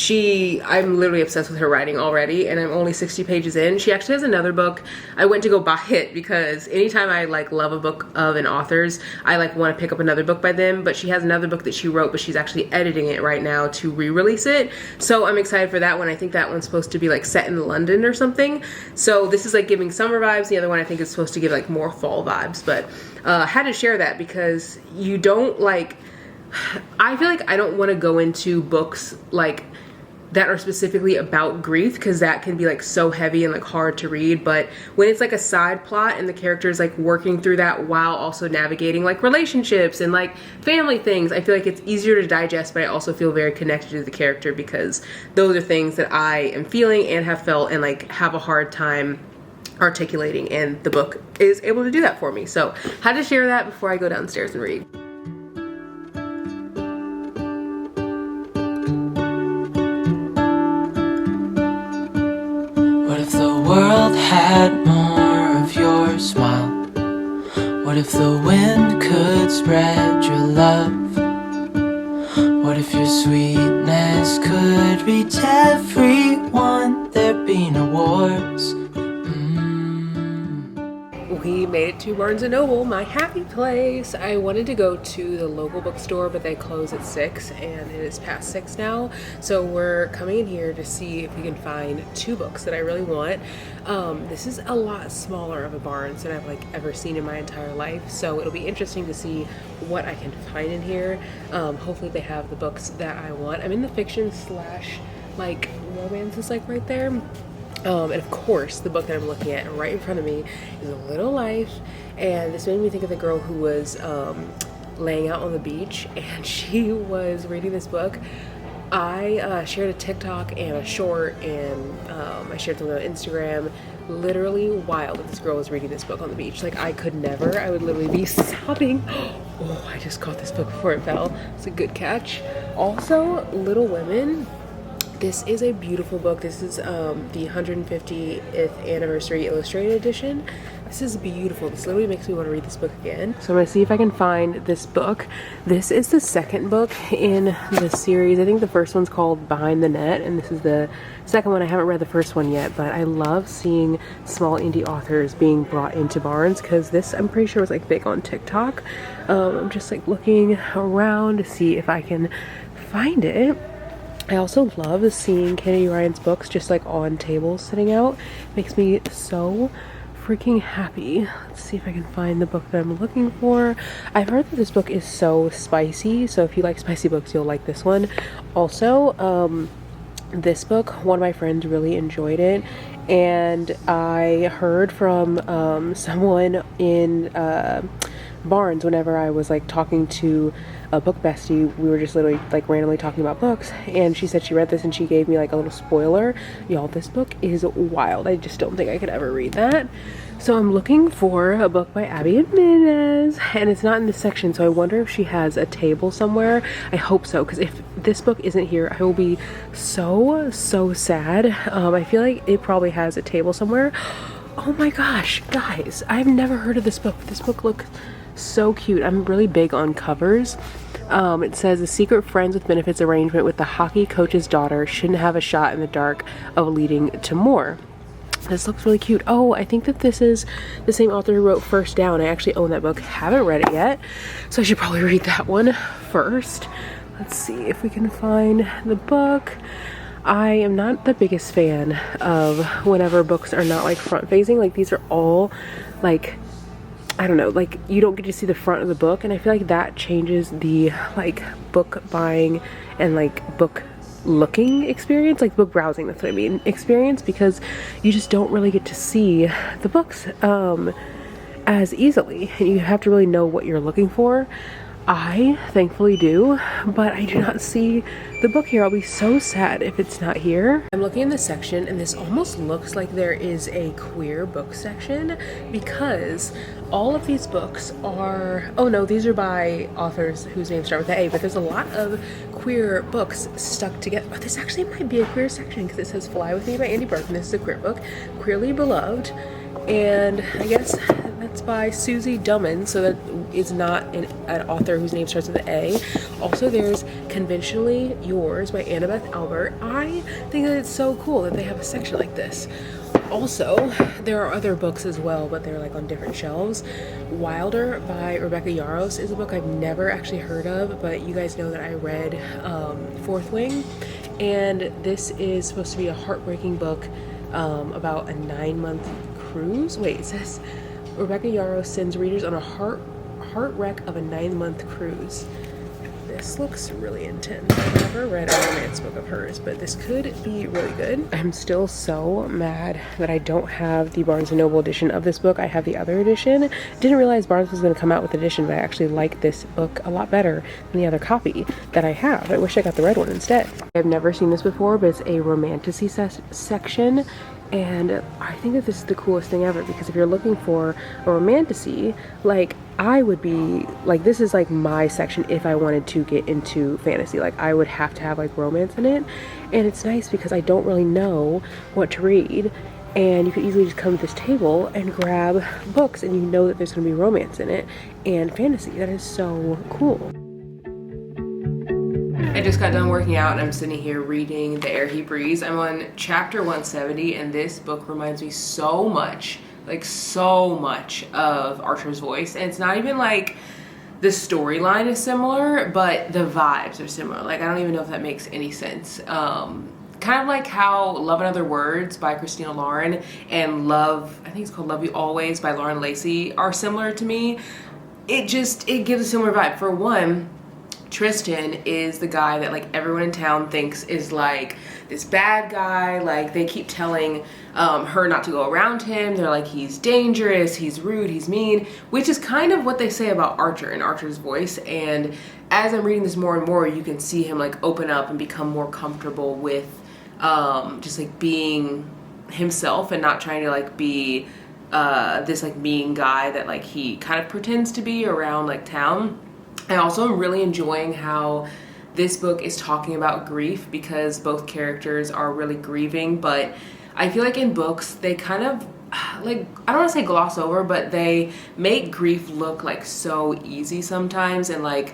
I'm literally obsessed with her writing already, and I'm only 60 pages in. She actually has another book. I went to go buy it because anytime I like love a book of an author's, I like want to pick up another book by them, but she has another book that she wrote, but she's actually editing it right now to re-release it, so I'm excited for that one. I think that one's supposed to be like set in London or something, so this is like giving summer vibes. The other one I think is supposed to give like more fall vibes, but I had to share that because you don't like, I feel like I don't want to go into books like that are specifically about grief, because that can be like so heavy and like hard to read. But when it's like a side plot and the character is like working through that while also navigating like relationships and like family things, I feel like it's easier to digest, but I also feel very connected to the character because those are things that I am feeling and have felt and like have a hard time articulating, and the book is able to do that for me. So I had to share that before I go downstairs and read. What if the world had more of your smile? What if the wind could spread your love? What if your sweetness could reach everyone? There'd be no wars. We made it to Barnes & Noble, my happy place. I wanted to go to the local bookstore, but they close at 6 and it is past 6 now. So we're coming in here to see if we can find 2 books that I really want. This is a lot smaller of a Barnes than I've like ever seen in my entire life. So it'll be interesting to see what I can find in here. Hopefully they have the books that I want. I'm in the fiction / like romance is like right there. And of course, the book that I'm looking at right in front of me is A Little Life, and this made me think of the girl who was laying out on the beach, and she was reading this book. I shared a TikTok and a short, and I shared something on Instagram. Literally wild that this girl was reading this book on the beach. Like, I could never. I would literally be sobbing. Oh, I just caught this book before it fell. It's a good catch. Also, Little Women. This is a beautiful book. This is the 150th anniversary illustrated edition. This is beautiful. This literally makes me want to read this book again. So I'm going to see if I can find this book. This is the second book in the series. I think the first one's called Behind the Net, and this is the second one. I haven't read the first one yet, but I love seeing small indie authors being brought into Barnes, because this, I'm pretty sure, was like big on TikTok. I'm just like looking around to see if I can find it. I also love seeing Kennedy Ryan's books just like on tables sitting out. It makes me so freaking happy. Let's see if I can find the book that I'm looking for. I've heard that this book is so spicy, so if you like spicy books, you'll like this one. Also, this book, one of my friends really enjoyed it, and I heard from someone in Barnes whenever I was like talking to a book bestie. We were just literally like randomly talking about books, and she said she read this and she gave me like a little spoiler. Y'all, this book is wild. I just don't think I could ever read that. So I'm looking for a book by Abby Jimenez, and it's not in this section, so I wonder if she has a table somewhere. I hope so, because if this book isn't here, I will be so sad. I feel like it probably has a table somewhere. Oh my gosh, guys, I've never heard of this book. This book looks so cute. I'm really big on covers. It says a secret friends with benefits arrangement with the hockey coach's daughter shouldn't have a shot in the dark of leading to more. This looks really cute. Oh, I think that this is the same author who wrote First Down. I actually own that book. Haven't read it yet, so I should probably read that one first. Let's see if we can find the book. I am not the biggest fan of whenever books are not like front facing. Like, these are all like, I don't know, like you don't get to see the front of the book, and I feel like that changes the like book buying and like book looking experience, like book browsing, that's what I mean, experience, because you just don't really get to see the books as easily, and you have to really know what you're looking for. I thankfully do, but I do not see the book here. I'll be so sad if it's not here. I'm looking in this section, and this almost looks like there is a queer book section, because all of these books are, oh no, these are by authors whose names start with A, but there's a lot of queer books stuck together. Oh, this actually might be a queer section, because it says Fly With Me by Andy Burke, and this is a queer book, Queerly Beloved, and I guess that's by Susie Dummon, so that is not an author whose name starts with an A. Also, there's Conventionally Yours by Annabeth Albert. I think that it's so cool that they have a section like this. Also, there are other books as well, but they're like on different shelves. Wilder by Rebecca Yarros is a book I've never actually heard of, but you guys know that I read Fourth Wing, and this is supposed to be a heartbreaking book about a 9-month cruise. Wait, it says Rebecca Yarros sends readers on a heart wreck of a 9-month cruise. this looks really intense. I've never read a romance book of hers, but this could be really good. I'm still so mad that I don't have the Barnes & Noble edition of this book. I have the other edition. Didn't realize Barnes was going to come out with an edition, but I actually like this book a lot better than the other copy that I have. I wish I got the red one instead. I've never seen this before, but it's a romantasy section. And I think that this is the coolest thing ever, because if you're looking for a romantasy, like, I would be like, this is like my section if I wanted to get into fantasy. Like, I would have to have like romance in it. And it's nice because I don't really know what to read, and you could easily just come to this table and grab books and you know that there's going to be romance in it and fantasy. That is so cool. I just got done working out and I'm sitting here reading The Air He Breathes. I'm on chapter 170, and this book reminds me so much, like so much, of Archer's Voice. And it's not even like the storyline is similar, but the vibes are similar. Like, I don't even know if that makes any sense. Kind of like how Love and Other Words by Christina Lauren and Love, I think it's called Love You Always by Lauren Lacey, are similar to me. It gives a similar vibe. For one, Tristan is the guy that like everyone in town thinks is like this bad guy. Like, they keep telling her not to go around him. They're like, he's dangerous, he's rude, he's mean, which is kind of what they say about Archer in Archer's Voice. And as I'm reading this more and more, you can see him like open up and become more comfortable with just like being himself and not trying to like be this like mean guy that like he kind of pretends to be around like town. I also am really enjoying how this book is talking about grief, because both characters are really grieving, but I feel like in books they kind of like, I don't want to say gloss over, but they make grief look like so easy sometimes. And like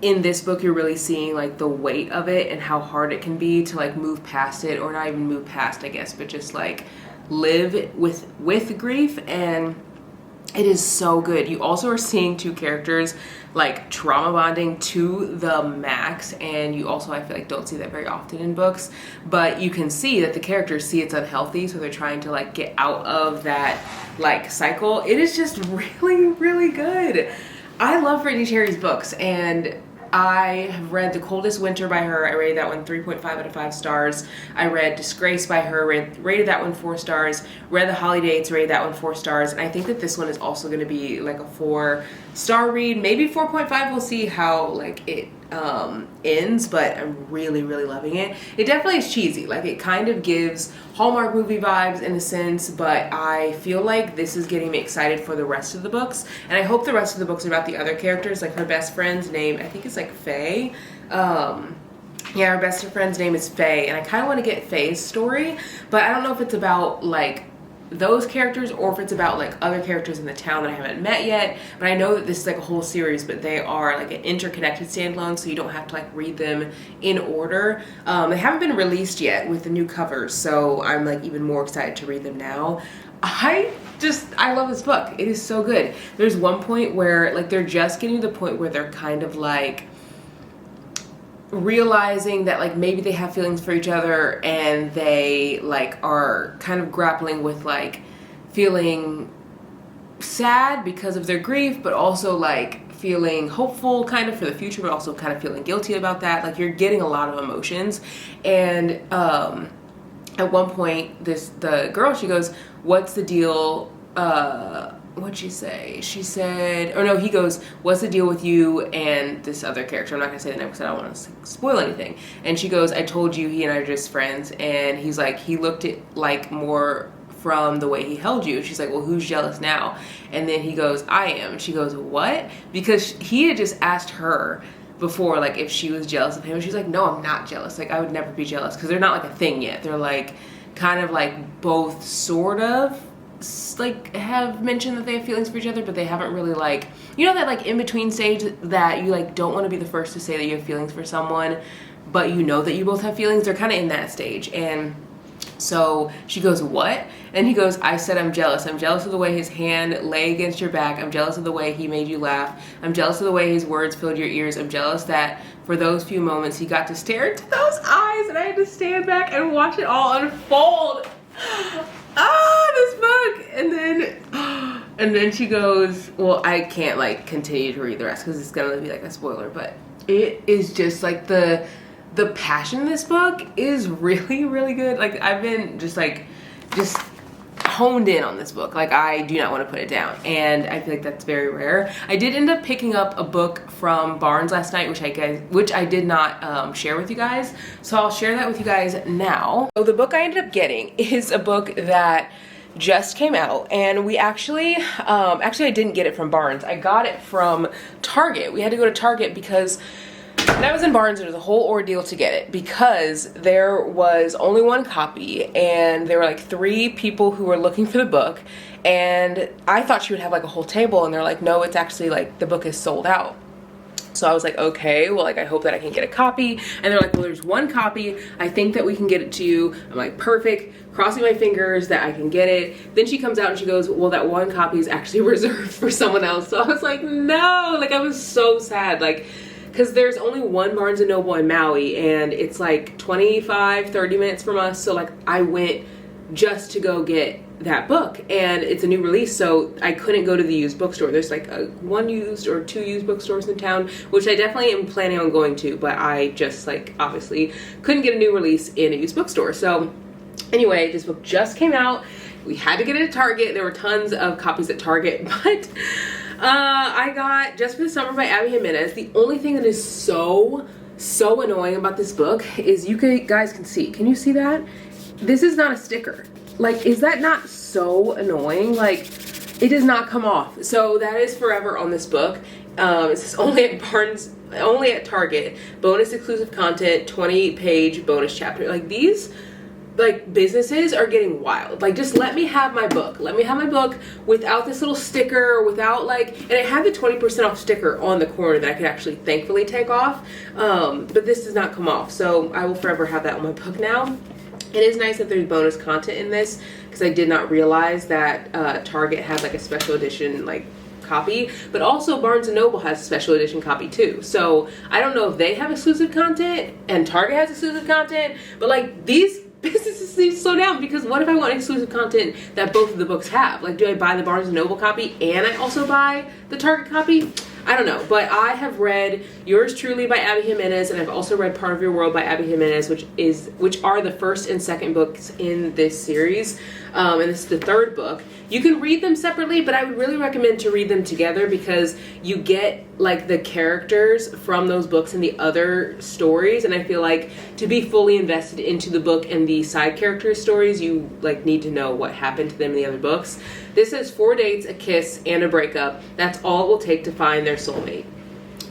in this book you're really seeing like the weight of it and how hard it can be to like move past it, or not even move past, I guess, but just like live with grief. And it is so good. You also are seeing two characters like trauma bonding to the max, and you also, I feel like, don't see that very often in books, but you can see that the characters see it's unhealthy, so they're trying to like get out of that like cycle. It is just really, really good. I love Brittany Cherry's books, and I have read The Coldest Winter by her. I rated that one 3.5 out of 5 stars. I read Disgrace by her, rated that one 4 stars. Read The Holidays, rated that one 4 stars. And I think that this one is also going to be like a 4-star read, maybe 4.5. We'll see how like it ends, but I'm really, really loving it. It definitely is cheesy. Like, it kind of gives Hallmark movie vibes in a sense, but I feel like this is getting me excited for the rest of the books. And I hope the rest of the books are about the other characters. Like, her best friend's name, I think it's like Faye. Yeah, her best friend's name is Faye, and I kind of want to get Faye's story, but I don't know if it's about like those characters or if it's about like other characters in the town that I haven't met yet. But I know that this is like a whole series, but they are like an interconnected standalone, so you don't have to like read them in order. They haven't been released yet with the new covers, so I'm like even more excited to read them now. I love this book. It is so good. There's one point where like they're just getting to the point where they're kind of like realizing that like maybe they have feelings for each other, and they like are kind of grappling with like feeling sad because of their grief, but also like feeling hopeful kind of for the future, but also kind of feeling guilty about that. Like, you're getting a lot of emotions. And at one point the girl, she goes, "What's the deal?" What'd she say? She said, or no, he goes, "What's the deal with you and this other character?" I'm not gonna say the name because I don't want to spoil anything. And she goes, "I told you he and I are just friends." And he's like, "He looked at like more from the way he held you." And she's like, "Well, who's jealous now?" And then he goes, "I am." And she goes, "What?" Because he had just asked her before like if she was jealous of him, and she's like, "No, I'm not jealous. Like, I would never be jealous," because they're not like a thing yet. They're like kind of like both sort of like have mentioned that they have feelings for each other, but they haven't really like, you know, that like in between stage that you like don't want to be the first to say that you have feelings for someone, but you know that you both have feelings. They're kind of in that stage. And so she goes, "What?" And he goes, "I said I'm jealous. I'm jealous of the way his hand lay against your back. I'm jealous of the way he made you laugh. I'm jealous of the way his words filled your ears. I'm jealous that for those few moments he got to stare into those eyes, and I had to stand back and watch it all unfold." This book. And then she goes, well, I can't like continue to read the rest because it's gonna be like a spoiler, but it is just like the passion in this book is really, really good. Like I've been just honed in on this book. Like I do not want to put it down, and I feel like that's very rare. I did end up picking up a book from Barnes last night, which I did not share with you guys, so I'll share that with you guys now. So the book I ended up getting is a book that just came out, and we actually I didn't get it from Barnes. I got it from Target. We had to go to Target because when I was in Barnes, it was a whole ordeal to get it because there was only one copy, and there were like 3 people who were looking for the book, and I thought she would have like a whole table, and they're like, no, it's actually like the book is sold out. So I was like, okay, well, like I hope that I can get a copy. And they're like, well, there's one copy. I think that we can get it to you. I'm like, perfect. Crossing my fingers that I can get it. Then she comes out and she goes, well, that one copy is actually reserved for someone else. So I was like, no, like I was so sad. Like, because there's only one Barnes & Noble in Maui, and it's like 25, 30 minutes from us. So like I went just to go get that book, and it's a new release, so I couldn't go to the used bookstore. There's like 1 used or 2 used bookstores in town, which I definitely am planning on going to, but I just like obviously couldn't get a new release in a used bookstore. So anyway, this book just came out. We had to get it at Target. There were tons of copies at Target, but I got Just for the Summer by Abby Jimenez. The only thing that is so annoying about this book is you guys can see. Can you see that? This is not a sticker. Like, is that not so annoying? Like, it does not come off. So that is forever on this book. It says only at Target. Bonus exclusive content, 20-page bonus chapter. Like, these like businesses are getting wild. Like, just let me have my book. Let me have my book without this little sticker, without like, and it had the 20% off sticker on the corner that I could actually thankfully take off. But this does not come off. So I will forever have that on my book now. It is nice that there's bonus content in this, because I did not realize that Target had like a special edition like copy, but also Barnes & Noble has a special edition copy too. So I don't know if they have exclusive content and Target has exclusive content, but like these businesses need to slow down, because what if I want exclusive content that both of the books have? Like, do I buy the Barnes & Noble copy and I also buy the Target copy? I don't know, but I have read Yours Truly by Abby Jimenez, and I've also read Part of Your World by Abby Jimenez, which are the first and second books in this series, and this is the 3rd book. You can read them separately, but I would really recommend to read them together, because you get like the characters from those books and the other stories, and I feel like to be fully invested into the book and the side character stories, you like need to know what happened to them in the other books. This says 4 dates, a kiss, and a breakup. That's all it will take to find their soulmate.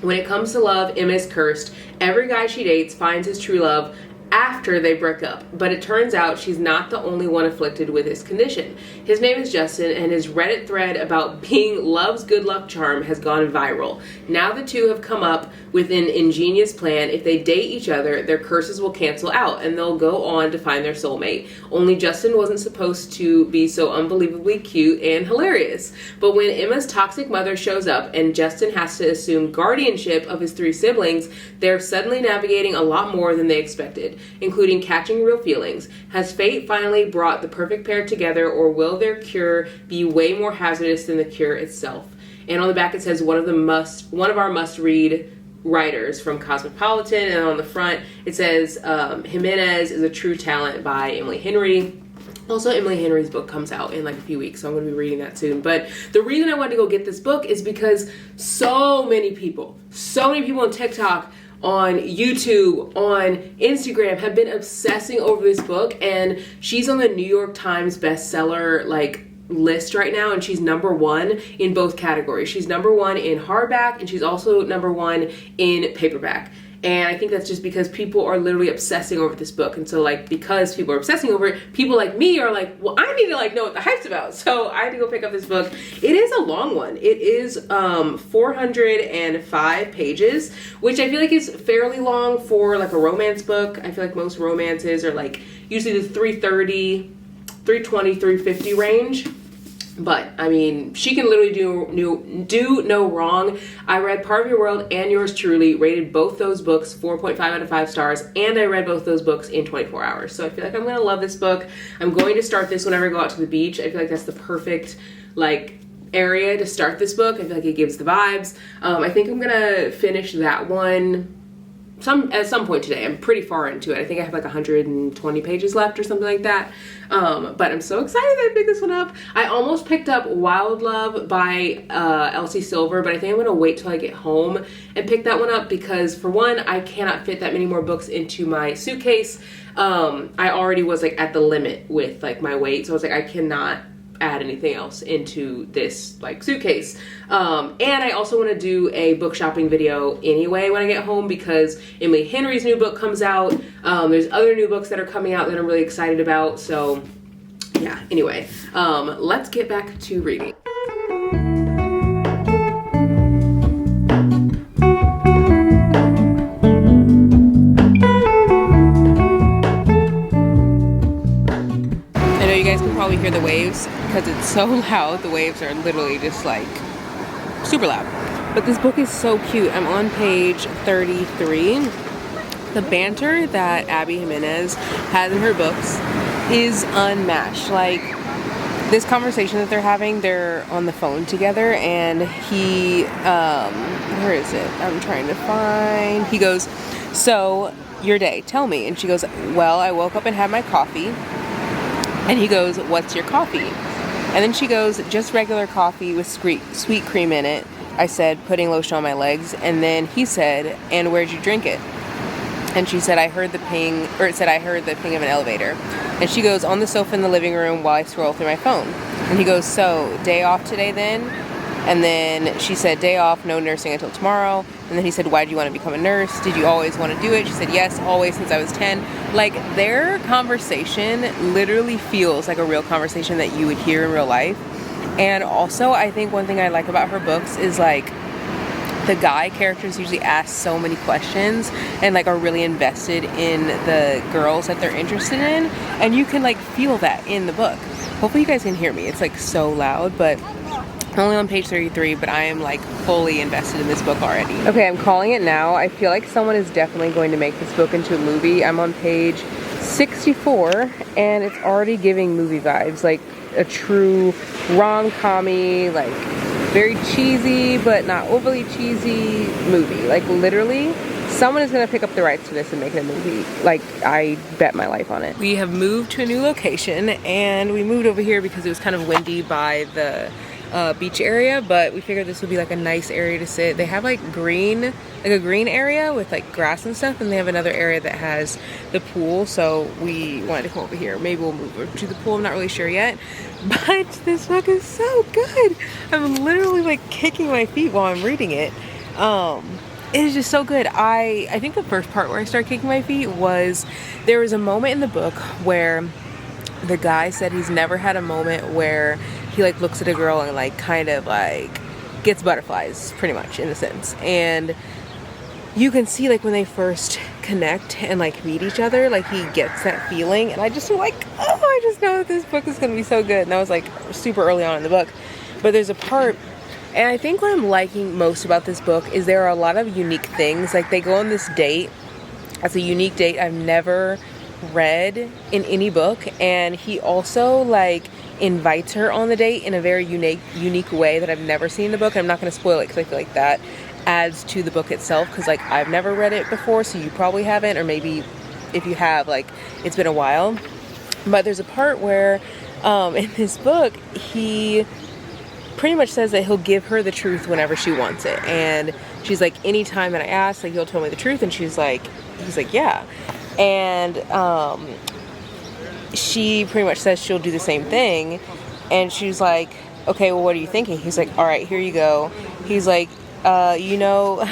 When it comes to love, Emma is cursed. Every guy she dates finds his true love after they break up, but it turns out she's not the only one afflicted with this condition. His name is Justin, and his Reddit thread about being love's good luck charm has gone viral. Now the two have come up with an ingenious plan. If they date each other, their curses will cancel out, and they'll go on to find their soulmate. Only Justin wasn't supposed to be so unbelievably cute and hilarious. But when Emma's toxic mother shows up and Justin has to assume guardianship of his 3 siblings, they're suddenly navigating a lot more than they expected, including catching real feelings. Has fate finally brought the perfect pair together, or will their cure be way more hazardous than the cure itself? And on the back it says one of our must-read writers from Cosmopolitan, and on the front it says Jimenez is a true talent by Emily Henry. Also, Emily Henry's book comes out in like a few weeks, so I'm going to be reading that soon. But the reason I wanted to go get this book is because so many people on TikTok, on YouTube, on Instagram have been obsessing over this book, and she's on the New York Times bestseller like list right now, and she's #1 in both categories. She's #1 in hardback, and she's also #1 in paperback. And I think that's just because people are literally obsessing over this book. And so like, because people are obsessing over it, people like me are like, well, I need to like know what the hype's about. So I had to go pick up this book. It is a long one. It is 405 pages, which I feel like is fairly long for like a romance book. I feel like most romances are like usually the 330, 320, 350 range. But I mean, she can literally do no wrong. I read Part of Your World and Yours Truly, rated both those books 4.5 out of 5 stars, and I read both those books in 24 hours. So I feel like I'm gonna love this book. I'm going to start this whenever I go out to the beach. I feel like that's the perfect like area to start this book. I feel like it gives the vibes. I think I'm gonna finish that one at some point today. I'm pretty far into it. I think I have like 120 pages left or something like that. But I'm so excited that I picked this one up. I almost picked up Wild Love by Elsie Silver, but I think I'm gonna wait till I get home and pick that one up because for one, I cannot fit that many more books into my suitcase. I already was like at the limit with like my weight, so I was like, I cannot add anything else into this like suitcase. And I also want to do a book shopping video anyway when I get home because Emily Henry's new book comes out. There's other new books that are coming out that I'm really excited about. So yeah, anyway, let's get back to reading. Probably hear the waves because it's so loud. The waves are literally just like super loud. But this book is so cute. I'm on page 33. The banter that Abby Jimenez has in her books is unmatched. Like this conversation that they're having, they're on the phone together and he, where is it? I'm trying to find, he goes, so your day, tell me. And she goes, well, I woke up and had my coffee. And he goes, what's your coffee? And then she goes, just regular coffee with sweet cream in it. I said, putting lotion on my legs. And then he said, and where'd you drink it? And she said, I heard the ping of an elevator. And she goes, on the sofa in the living room while I scroll through my phone. And he goes, so day off today then? And then she said, day off, no nursing until tomorrow. And then he said, why do you want to become a nurse? Did you always want to do it? She said, yes, always since I was 10. Like their conversation literally feels like a real conversation that you would hear in real life. And also I think one thing I like about her books is like the guy characters usually ask so many questions and like are really invested in the girls that they're interested in. And you can like feel that in the book. Hopefully you guys can hear me. It's like so loud, but I'm only on page 33, but I am like fully invested in this book already. Okay, I'm calling it now. I feel like someone is definitely going to make this book into a movie. I'm on page 64 and it's already giving movie vibes, like a true rom-com-y, like very cheesy but not overly cheesy movie. Like literally, someone is gonna pick up the rights to this and make it a movie. Like I bet my life on it. We have moved to a new location and we moved over here because it was kind of windy by the beach area, but we figured this would be like a nice area to sit. They have like a green area with like grass and stuff, and they have another area that has the pool, so we wanted to come over here. Maybe we'll move over to the pool, I'm not really sure yet, but this book is so good. I'm literally like kicking my feet while I'm reading it. It is just so good. I think the first part where I started kicking my feet was there was a moment in the book where the guy said he's never had a moment where he like looks at a girl and like kind of like gets butterflies, pretty much in a sense. And you can see like when they first connect and like meet each other, like he gets that feeling. And I just feel like, oh, I just know that this book is gonna be so good. And that was like super early on in the book. But there's a part, and I think what I'm liking most about this book is there are a lot of unique things. Like they go on this date. That's a unique date I've never read in any book. And he also like invites her on the date in a very unique way that I've never seen in the book. I'm not going to spoil it because I feel like that adds to the book itself, because like I've never read it before, so you probably haven't, or maybe if you have, like it's been a while. But there's a part where in this book he pretty much says that he'll give her the truth whenever she wants it, and she's like, anytime that I ask, like he'll tell me the truth. And he's like yeah. And she pretty much says she'll do the same thing, and she's like, okay, well, what are you thinking? He's like, all right, here you go. He's like, you know,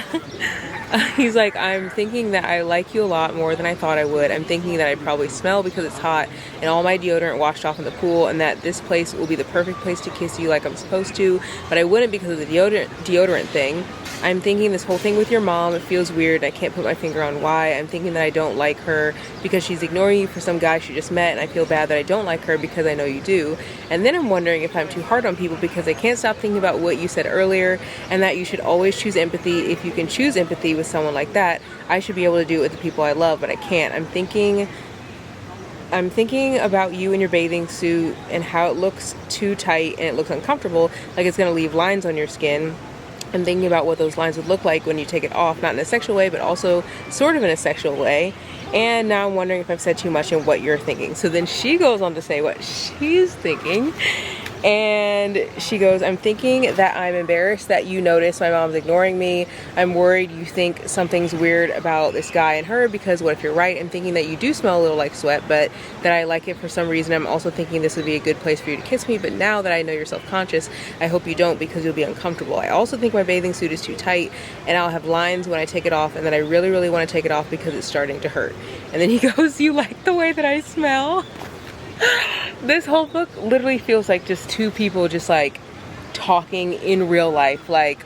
he's like, I'm thinking that I like you a lot more than I thought I would. I'm thinking that I probably smell because it's hot and all my deodorant washed off in the pool, and that this place will be the perfect place to kiss you like I'm supposed to, but I wouldn't because of the deodorant thing. I'm thinking this whole thing with your mom, it feels weird. I can't put my finger on why. I'm thinking that I don't like her because she's ignoring you for some guy she just met, and I feel bad that I don't like her because I know you do. And then I'm wondering if I'm too hard on people because I can't stop thinking about what you said earlier, and that you should always choose empathy. If you can choose empathy with someone like that, I should be able to do it with the people I love, but I can't. I'm thinking I'm thinking about you in your bathing suit and how it looks too tight and it looks uncomfortable, like it's gonna leave lines on your skin. I'm thinking about what those lines would look like when you take it off, not in a sexual way, but also sort of in a sexual way. And now I'm wondering if I've said too much and what you're thinking. So then she goes on to say what she's thinking. And she goes, I'm thinking that I'm embarrassed that you notice my mom's ignoring me. I'm worried you think something's weird about this guy and her, because what if you're right? I'm thinking that you do smell a little like sweat, but that I like it for some reason. I'm also thinking this would be a good place for you to kiss me, but now that I know you're self-conscious, I hope you don't, because you'll be uncomfortable. I also think my bathing suit is too tight and I'll have lines when I take it off, and that I really, really want to take it off because it's starting to hurt. And then he goes, you like the way that I smell? This whole book literally feels like just two people just like talking in real life, like,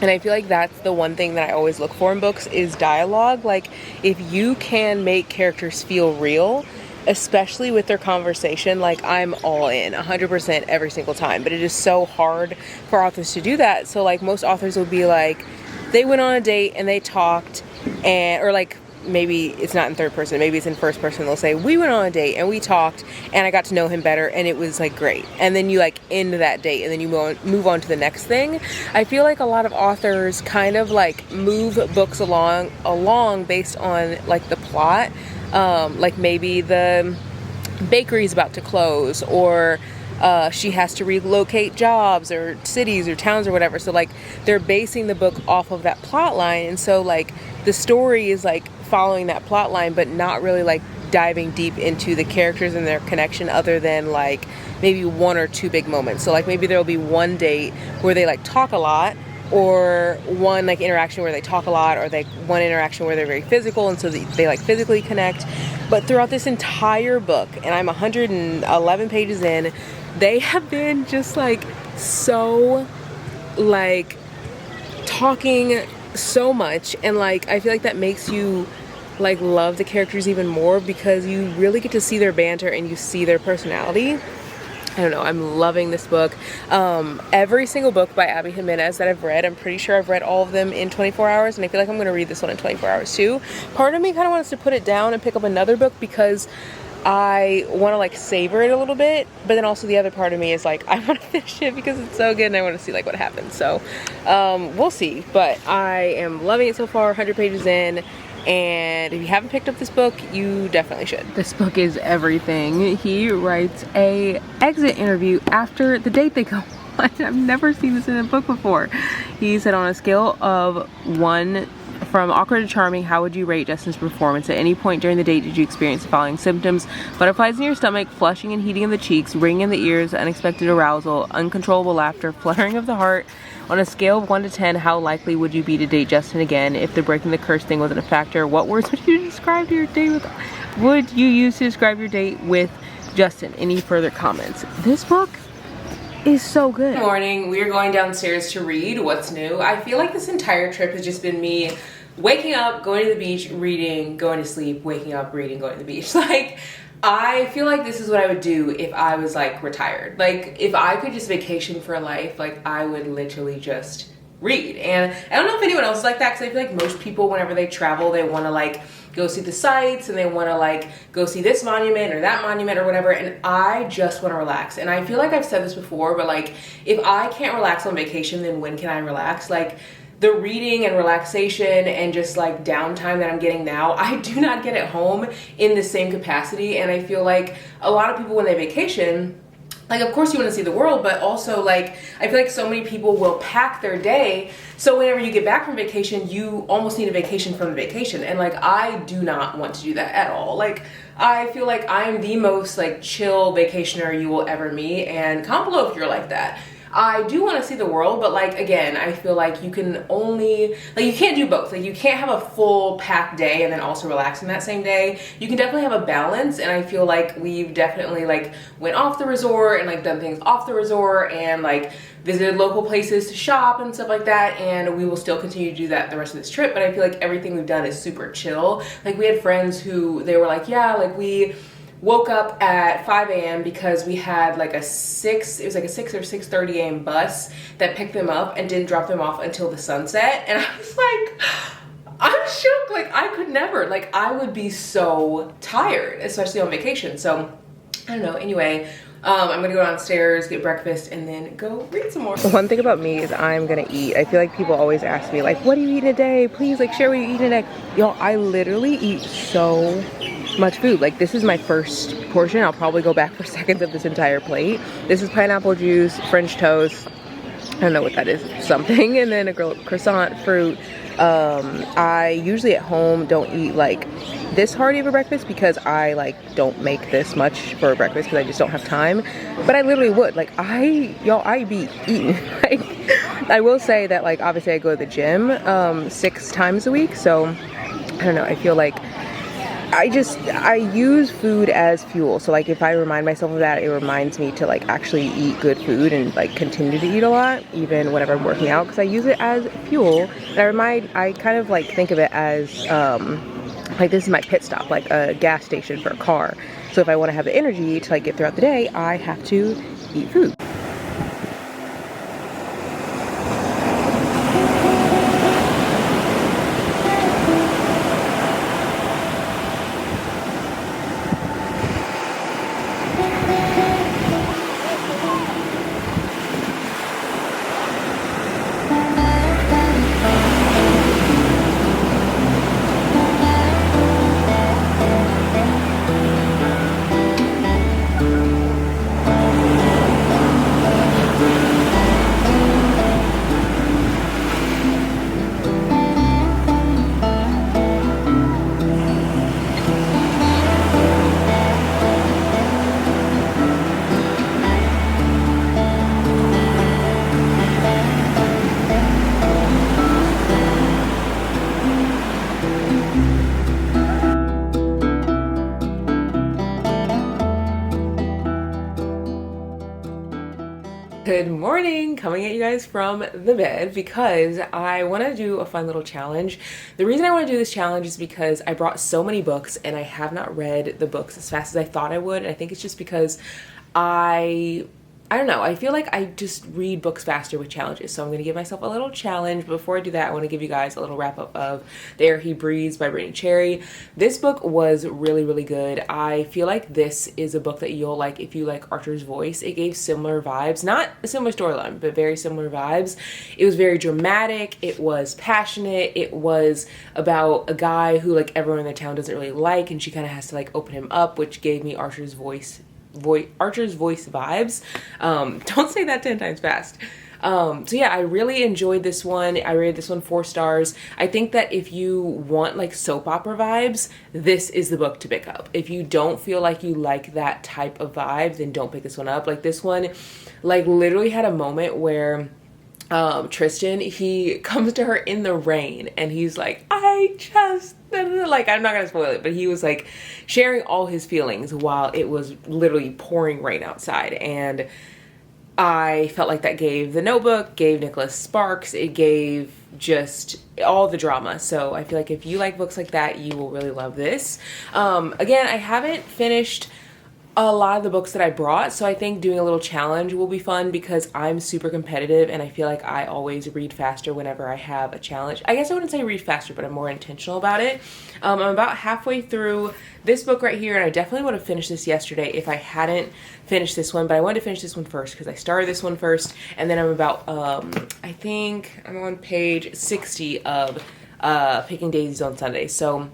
and I feel like that's the one thing that I always look for in books is dialogue. Like, if you can make characters feel real, especially with their conversation, like, I'm all in 100% every single time. But it is so hard for authors to do that. So like most authors will be like, they went on a date and they talked, and or like, maybe it's not in third person, maybe it's in first person, they'll say, we went on a date and we talked and I got to know him better and it was like great. And then you like end that date and then you move on to the next thing. I feel like a lot of authors kind of like move books along based on like the plot. Like maybe the bakery's about to close, or she has to relocate jobs or cities or towns or whatever. So like they're basing the book off of that plot line, and so like the story is like following that plot line but not really like diving deep into the characters and their connection, other than like maybe one or two big moments. So like maybe there'll be one date where they like talk a lot, or one like interaction where they talk a lot, or like one interaction where they're very physical and so they like physically connect. But throughout this entire book, and I'm 111 pages in, they have been just like so like talking so much, and like I feel like that makes you like love the characters even more, because you really get to see their banter and you see their personality. I don't know, I'm loving this book. Every single book by Abby Jimenez that I've read, I'm pretty sure I've read all of them in 24 hours, and I feel like I'm gonna read this one in 24 hours too. Part of me kind of wants to put it down and pick up another book because I want to like savor it a little bit, but then also the other part of me is like, I want to finish it because it's so good and I want to see like what happens. So we'll see, but I am loving it so far, 100 pages in. And if you haven't picked up this book, you definitely should. This book is everything. He writes a exit interview after the date they go on. I've never seen this in a book before. He said, on a scale of 1 from awkward to charming, how would you rate Justin's performance? At any point during the date did you experience the following symptoms: butterflies in your stomach, flushing and heating in the cheeks, ringing in the ears, unexpected arousal, uncontrollable laughter, fluttering of the heart? On a scale of 1 to 10, how likely would you be to date Justin again if the breaking the curse thing wasn't a factor? What words would you describe your date with? Would you use to describe your date with Justin? Any further comments? This book is so good. Good morning. We are going downstairs to read What's New. I feel like this entire trip has just been me waking up, going to the beach, reading, going to sleep, waking up, reading, going to the beach. Like, I feel like this is what I would do if I was like retired. Like, if I could just vacation for life, like I would literally just read. And I don't know if anyone else is like that, because I feel like most people, whenever they travel, they want to like go see the sights and they want to like go see this monument or that monument or whatever, and I just want to relax. And I feel like I've said this before, but like if I can't relax on vacation, then when can I relax? Like, the reading and relaxation and just like downtime that I'm getting now, I do not get at home in the same capacity. And I feel like a lot of people, when they vacation, like, of course you want to see the world, but also like, I feel like so many people will pack their day. So whenever you get back from vacation, you almost need a vacation from the vacation. And like, I do not want to do that at all. Like, I feel like I'm the most like chill vacationer you will ever meet, and comment below if you're like that. I do want to see the world, but like, again, I feel like you can only, like, you can't do both. Like, you can't have a full packed day and then also relax in that same day. You can definitely have a balance, and I feel like we've definitely like went off the resort and like done things off the resort and like visited local places to shop and stuff like that, and we will still continue to do that the rest of this trip. But I feel like everything we've done is super chill. Like, we had friends who, they were like, yeah, like we woke up at 5 a.m. because we had like a 6 or 6:30 a.m. bus that picked them up and didn't drop them off until the sunset. And I was like, I'm shook. Like, I could never. Like, I would be so tired, especially on vacation. So, I don't know. Anyway, I'm gonna go downstairs, get breakfast, and then go read some more. One thing about me is I'm gonna eat. I feel like people always ask me, like, what do you eat in a day? Please, like, share what you eat in a day. Y'all, I literally eat so much food. Like, this is my first portion. I'll probably go back for seconds of this entire plate. This is pineapple juice, French toast. I don't know what that is, something, and then a croissant, fruit. I usually at home don't eat like this hearty of a breakfast because I like don't make this much for a breakfast because I just don't have time. But I literally would. Like, I be eating. Like, I will say that, like, obviously I go to the gym 6 times a week, so I don't know, I feel like I use food as fuel. So like, if I remind myself of that, it reminds me to like actually eat good food and like continue to eat a lot even whenever I'm working out, because I use it as fuel. And I kind of like think of it as like, this is my pit stop, like a gas station for a car. So if I want to have the energy to like get throughout the day, I have to eat food. Good morning, coming at you guys from the bed because I want to do a fun little challenge. The reason I want to do this challenge is because I brought so many books and I have not read the books as fast as I thought I would. And I think it's just because I don't know, I feel like I just read books faster with challenges. So I'm going to give myself a little challenge. Before I do that, I want to give you guys a little wrap up of The Air He Breathes by Brittany Cherry. This book was really, really good. I feel like this is a book that you'll like if you like Archer's voice. It gave similar vibes, not a similar storyline, but very similar vibes. It was very dramatic. It was passionate. It was about a guy who like everyone in the town doesn't really like, and she kind of has to like open him up, which gave me Archer's voice vibes. Don't say that 10 times fast. So yeah, I really enjoyed this one. I rated this one 4 stars. I think that if you want like soap opera vibes, this is the book to pick up. If you don't feel like you like that type of vibe, then don't pick this one up. Like, this one like literally had a moment where Tristan, he comes to her in the rain and he's like, I just, like, I'm not gonna spoil it, but he was like sharing all his feelings while it was literally pouring rain outside. And I felt like that gave The Notebook, gave Nicholas sparks, it gave just all the drama. So I feel like if you like books like that, you will really love this. Again, I haven't finished a lot of the books that I brought, so I think doing a little challenge will be fun because I'm super competitive and I feel like I always read faster whenever I have a challenge. I guess I wouldn't say read faster, but I'm more intentional about it. I'm about halfway through this book right here, and I definitely would have finished this yesterday if I hadn't finished this one, but I wanted to finish this one first because I started this one first, and then I'm about, I think I'm on page 60 of Picking Daisies on Sunday. So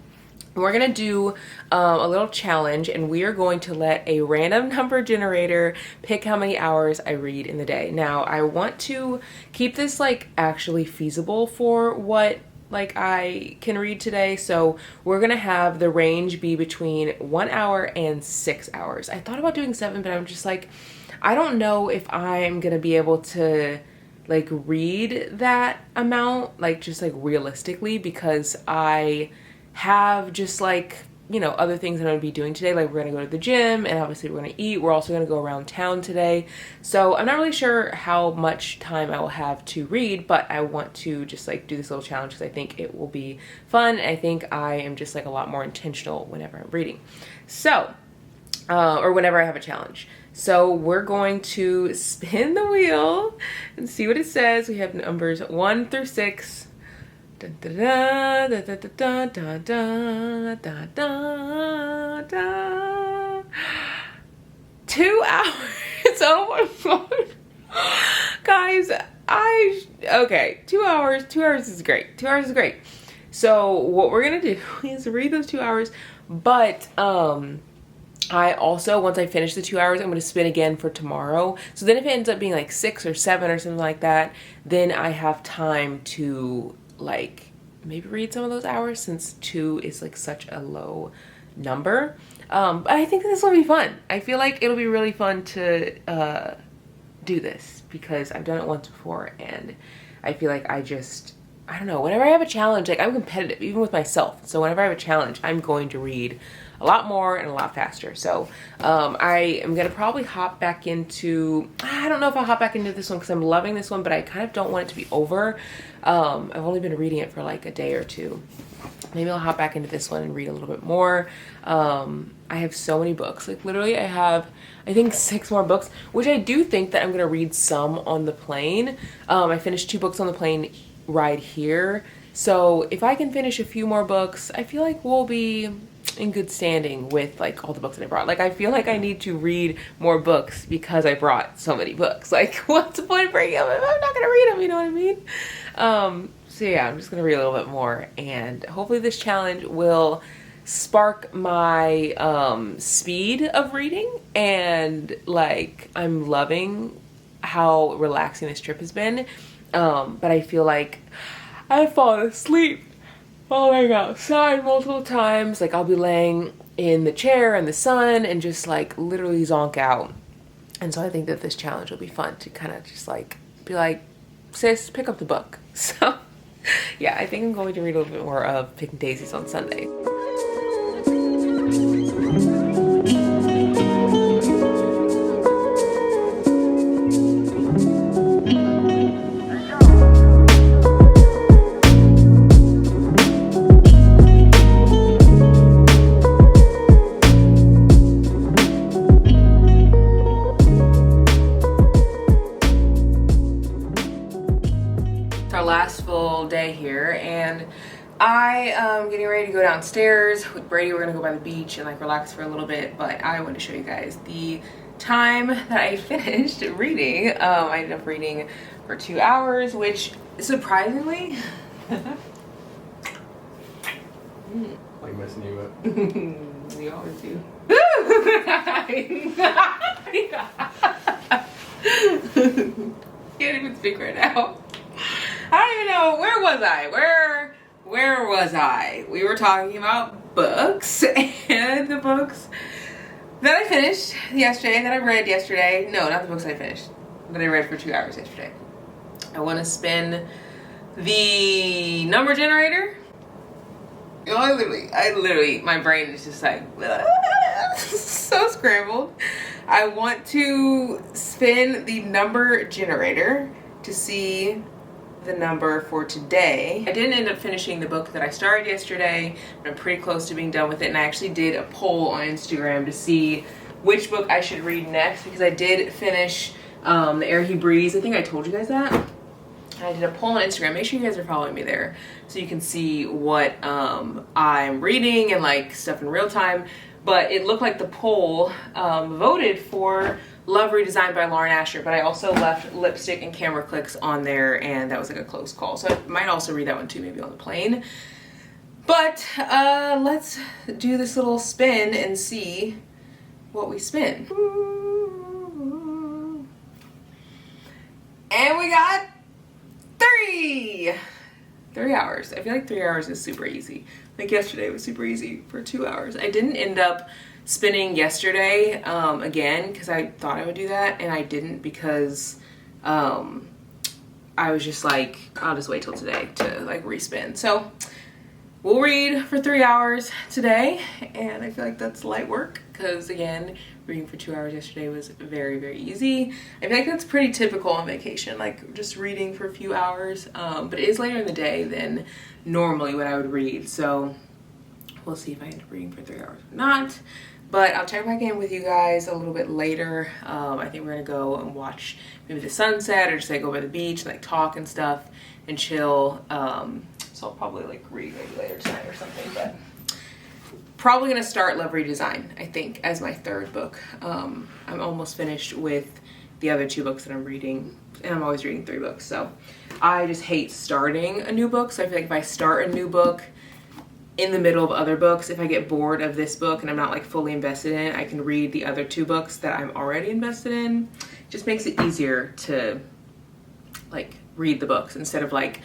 we're gonna do a little challenge, and we are going to let a random number generator pick how many hours I read in the day. Now, I want to keep this like actually feasible for what like I can read today. So we're gonna have the range be between 1 hour and 6 hours. I thought about doing 7, but I'm just like, I don't know if I'm gonna be able to like read that amount, like just like realistically, because I have just like, you know, other things that I'm gonna be doing today. Like, we're gonna go to the gym and obviously we're gonna eat. We're also gonna go around town today. So I'm not really sure how much time I will have to read, but I want to just like do this little challenge because I think it will be fun. I think I am just like a lot more intentional whenever I'm reading. So, or whenever I have a challenge. So we're going to spin the wheel and see what it says. We have numbers 1 through 6. Da, da, da, da, da, da, da, da, da, da. 2 hours. Oh my god. Guys, okay, 2 hours. 2 hours is great. 2 hours is great. So what we're gonna do is read those 2 hours, but I also, once I finish the 2 hours, I'm gonna spin again for tomorrow. So then if it ends up being like 6 or 7 or something like that, then I have time to like maybe read some of those hours, since 2 is like such a low number. But I think this will be fun. I feel like it'll be really fun to do this because I've done it once before, and I feel like I don't know, whenever I have a challenge, like I'm competitive even with myself. So whenever I have a challenge, I'm going to read a lot more and a lot faster. So I am gonna probably hop back into, I don't know if I'll hop back into this one because I'm loving this one, but I kind of don't want it to be over. I've only been reading it for like a day or two. Maybe I'll hop back into this one and read a little bit more. I have so many books. Like literally I have, I think 6 more books, which I do think that I'm gonna read some on the plane. I finished 2 books on the plane ride here. So if I can finish a few more books, I feel like we'll be in good standing with like all the books that I brought. Like I feel like I need to read more books because I brought so many books. Like what's the point of bringing them if I'm not gonna read them, you know what I mean? So yeah, I'm just gonna read a little bit more, and hopefully this challenge will spark my speed of reading. And like I'm loving how relaxing this trip has been. But I feel like I've fallen asleep falling outside multiple times. Like I'll be laying in the chair in the sun and just like literally zonk out. And so I think that this challenge will be fun to kind of just like be like, sis, pick up the book. So yeah, I think I'm going to read a little bit more of Picking Daisies on Sunday. Last full day here, and I am getting ready to go downstairs with Brady. We're gonna go by the beach and like relax for a little bit, but I want to show you guys the time that I finished reading. I ended up reading for 2 hours, which surprisingly Like messing you up. we always do. Can't even speak right now. I don't even know, where was I? Where was I? We were talking about books, and the books that I finished yesterday, that I read yesterday. No, not the books I finished, that I read for 2 hours yesterday. I want to spin the number generator. I literally, my brain is just like, so scrambled. I want to spin the number generator to see the number for today. I didn't end up finishing the book that I started yesterday, but I'm pretty close to being done with it. And I actually did a poll on Instagram to see which book I should read next, because I did finish The Air He Breathes. I think I told you guys that. I did a poll on Instagram. Make sure you guys are following me there so you can see what I'm reading and like stuff in real time. But it looked like the poll voted for Love Redesigned by Lauren Asher, but I also left Lipstick and Camera Clicks on there, and that was like a close call. So I might also read that one too, maybe on the plane. But let's do this little spin and see what we spin. And we got 3 hours. I feel like 3 hours is super easy. Like yesterday was super easy for 2 hours. I didn't end up spinning yesterday again because I thought I would do that, and I didn't because I was just like, I'll just wait till today to like respin. So we'll read for 3 hours today, and I feel like that's light work because again, reading for 2 hours yesterday was very, very easy. I feel like that's pretty typical on vacation, like just reading for a few hours, but it is later in the day than normally when I would read. So we'll see if I end up reading for 3 hours or not. But I'll check back in with you guys a little bit later. I think we're gonna go and watch maybe the sunset, or just like go by the beach and like talk and stuff and chill. So I'll probably like read maybe later tonight or something, but probably gonna start Love Redesign, I think, as my third book. I'm almost finished with the other 2 books that I'm reading, and I'm always reading 3 books, so I just hate starting a new book. So I feel like if I start a new book in the middle of other books, if I get bored of this book and I'm not like fully invested in it, I can read the other 2 books that I'm already invested in. It just makes it easier to like read the books instead of like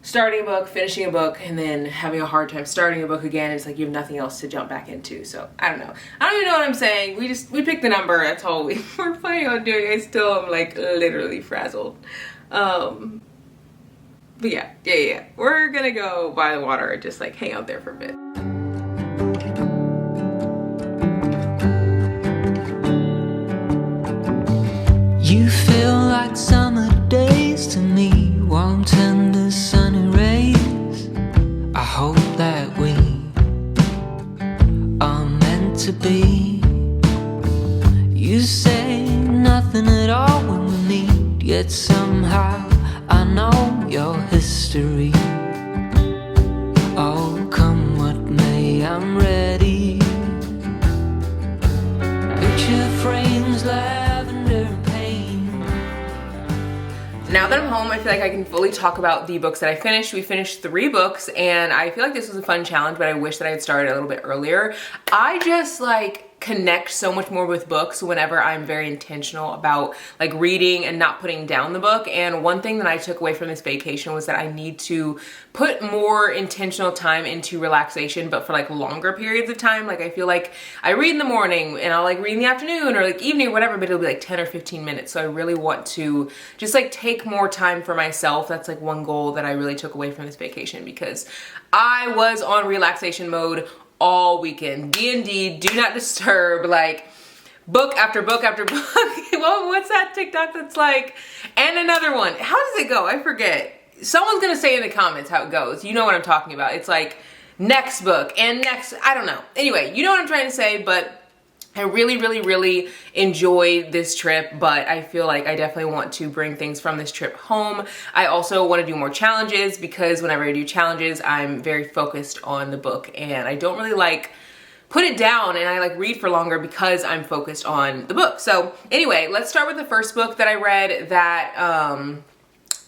starting a book, finishing a book, and then having a hard time starting a book again. It's like you have nothing else to jump back into. So I don't know. I don't even know what I'm saying. We picked the number. That's all we're planning on doing. I still am like literally frazzled. But yeah. We're gonna go by the water and just like hang out there for a bit. You feel like summer days to me, warm, tender, sunny rays. I hope that we are meant to be. You say nothing at all when we meet, yet somehow I know your history. Oh, come what may, I'm ready. Picture frames, lavender and pain. Now that I'm home, I feel like I can fully talk about the books that I finished. We finished 3 books, and I feel like this was a fun challenge, but I wish that I had started a little bit earlier. I just like connect so much more with books whenever I'm very intentional about like reading and not putting down the book. And one thing that I took away from this vacation was that I need to put more intentional time into relaxation, but for like longer periods of time. Like I feel like I read in the morning and I'll like read in the afternoon or like evening or whatever, but it'll be like 10 or 15 minutes. So I really want to just like take more time for myself. That's like one goal that I really took away from this vacation, because I was on relaxation mode all weekend. D&D, do not disturb, like book after book after book. Well, what's that TikTok that's like, and another one. How does it go? I forget. Someone's gonna say in the comments how it goes. You know what I'm talking about. It's like next book and next, I don't know. Anyway, you know what I'm trying to say, but I really enjoyed this trip, but I feel like I definitely want to bring things from this trip home. I also want to do more challenges, because whenever I do challenges, I'm very focused on the book and I don't really like put it down, and I like read for longer because I'm focused on the book. So anyway, let's start with the first book that I read that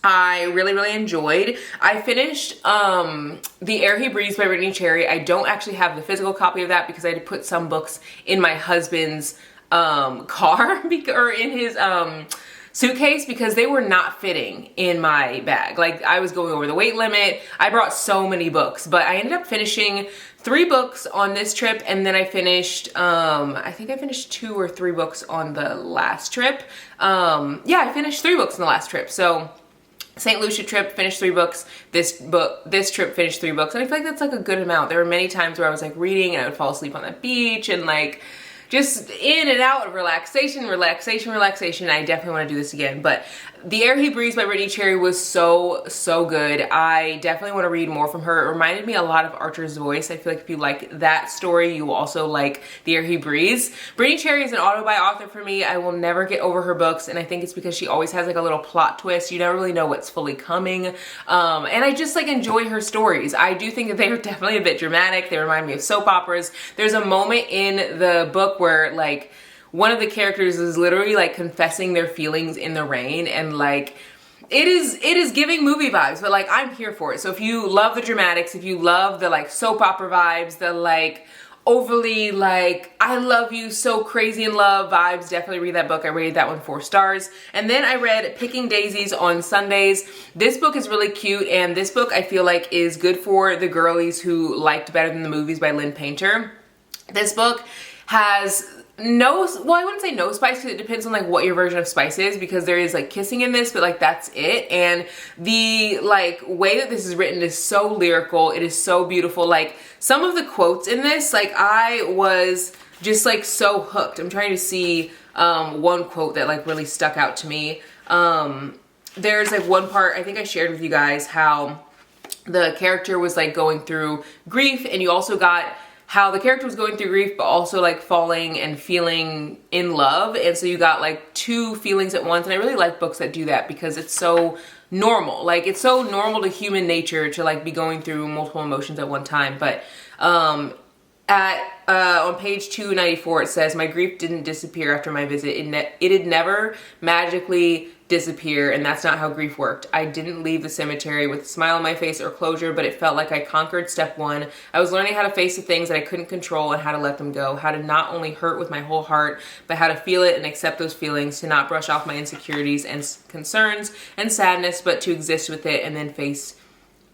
I really enjoyed. I finished The Air He Breathes by Brittany Cherry. I don't actually have the physical copy of that because I had to put some books in my husband's car or in his suitcase because they were not fitting in my bag. Like I was going over the weight limit. I brought so many books, but I ended up finishing 3 books on this trip, and then I finished, I think I finished 2 or 3 books on the last trip. Yeah, I finished 3 books on the last trip. So St. Lucia trip, finished 3 books. This trip finished 3 books. And I feel like that's like a good amount. There were many times where I was like reading and I would fall asleep on the beach and like just in and out of relaxation. I definitely want to do this again. But The Air He Breathes by Brittany Cherry was so good. I definitely want to read more from her. It reminded me a lot of Archer's Voice. I feel like if you like that story, you will also like The Air He Breathes. Brittany Cherry is an auto-buy author for me. I will never get over her books, and I think it's because she always has like a little plot twist. You never really know what's fully coming. And I just like enjoy her stories. I do think that they are definitely a bit dramatic. They remind me of soap operas. There's a moment in the book where like one of the characters is literally like confessing their feelings in the rain, and like it is giving movie vibes, but like I'm here for it. So if you love the dramatics, if you love the like soap opera vibes, the like overly like I love you, so crazy in love vibes, definitely read that book. I rated that one 4 stars. And then I read Picking Daisies on Sundays. This book is really cute, and this book I feel like is good for the girlies who liked Better Than the Movies by Lynn Painter. This book has well, I wouldn't say no spice, because it depends on like what your version of spice is, because there is like kissing in this, but like that's it. And the like way that this is written is so lyrical. It is so beautiful. Like some of the quotes in this, like I was just like so hooked. I'm trying to see one quote that like really stuck out to me. There's like one part, I think I shared with you guys how the character was like going through grief, and you also got how the character was going through grief, but also like falling and feeling in love. And so you got like 2 feelings at once. And I really like books that do that, because it's so normal. Like, it's so normal to human nature to like be going through multiple emotions at one time. But on page 294 it says, my grief didn't disappear after my visit. It'd never magically disappear, and that's not how grief worked. I didn't leave the cemetery with a smile on my face or closure, but it felt like I conquered step one. I was learning how to face the things that I couldn't control and how to let them go, how to not only hurt with my whole heart, but how to feel it and accept those feelings, to not brush off my insecurities and concerns and sadness, but to exist with it and then face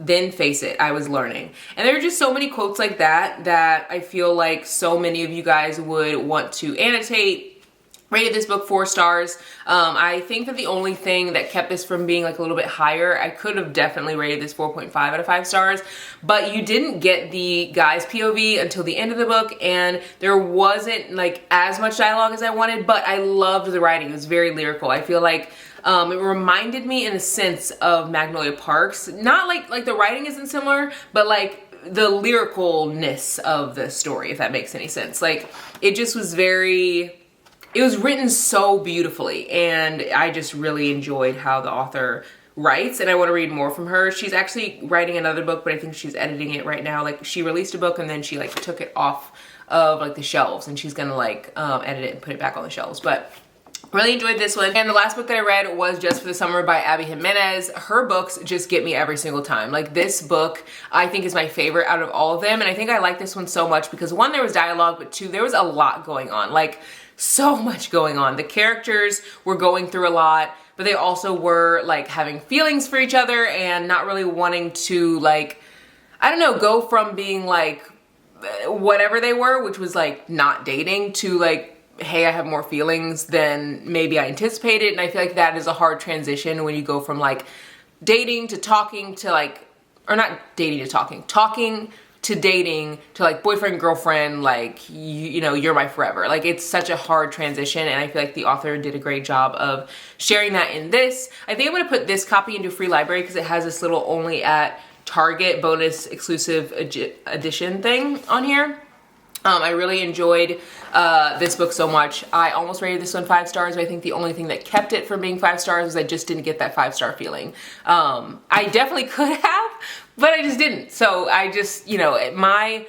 it. I was learning. And there are just so many quotes like that I feel like so many of you guys would want to annotate. Rated this book 4 stars. I think that the only thing that kept this from being like a little bit higher, I could have definitely rated this 4.5 out of 5 stars, but you didn't get the guy's POV until the end of the book, and there wasn't like as much dialogue as I wanted, but I loved the writing. It was very lyrical. I feel like it reminded me in a sense of Magnolia Parks. Not like the writing isn't similar, but like the lyricalness of the story, if that makes any sense. Like, it just was it was written so beautifully, and I just really enjoyed how the author writes, and I want to read more from her. She's actually writing another book, but I think she's editing it right now. Like, she released a book and then she like took it off of like the shelves, and she's gonna like edit it and put it back on the shelves. But really enjoyed this one. And the last book that I read was Just for the Summer by Abby Jimenez. Her books just get me every single time. Like, this book I think is my favorite out of all of them, and I think I like this one so much because 1, there was dialogue, but 2, there was a lot going on. Like, so much going on. The characters were going through a lot, but they also were like having feelings for each other and not really wanting to, like, I don't know, go from being like whatever they were, which was like not dating, to like, hey, I have more feelings than maybe I anticipated. And I feel like that is a hard transition when you go from like dating to talking to like, or not dating to talking to dating to like boyfriend, girlfriend, like, you know, you're my forever. Like, it's such a hard transition, and I feel like the author did a great job of sharing that in this. I think I'm gonna put this copy into free library because it has this little only at Target bonus exclusive edition thing on here. I really enjoyed this book so much. I almost rated this one 5 stars, but I think the only thing that kept it from being 5 stars was I just didn't get that 5-star feeling. I definitely could have, but I just didn't. So I just, you know, my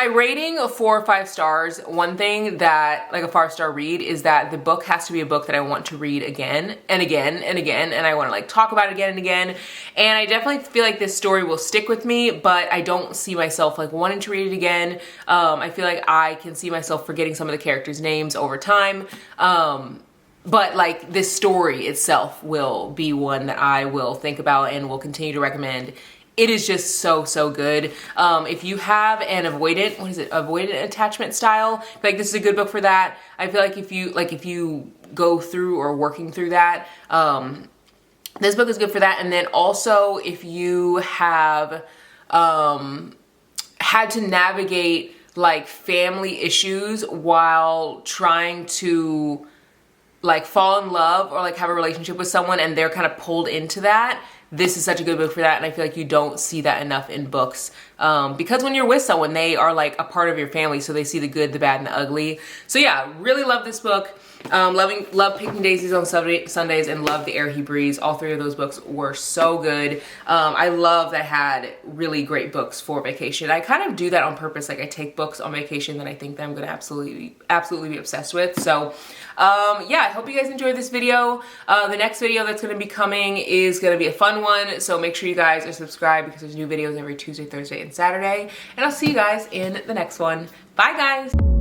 rating of 4 or 5 stars, one thing that, like a 5-star read, is that the book has to be a book that I want to read again and again and again, and I want to like talk about it again and again. And I definitely feel like this story will stick with me, but I don't see myself like wanting to read it again. I feel like I can see myself forgetting some of the characters' names over time. But like, this story itself will be one that I will think about and will continue to recommend. It is just so, so good. If you have an avoidant attachment style, I feel like this is a good book for that. I feel like if you go through or working through that, this book is good for that. And then also, if you have had to navigate like family issues while trying to like fall in love or like have a relationship with someone, and they're kind of pulled into that, this is such a good book for that. And I feel like you don't see that enough in books, because when you're with someone, they are like a part of your family, so they see the good, the bad, and the ugly. So yeah, really love this book. Love Picking Daisies on Sundays, and love The Air He Breathes. All 3 of those books were so good. I love that I had really great books for vacation. I kind of do that on purpose. Like, I take books on vacation that I think that I'm gonna absolutely be obsessed with. So yeah, I hope you guys enjoyed this video. The next video that's gonna be coming is gonna be a fun one, so make sure you guys are subscribed because there's new videos every Tuesday, Thursday, and Saturday. And I'll see you guys in the next one. Bye, guys.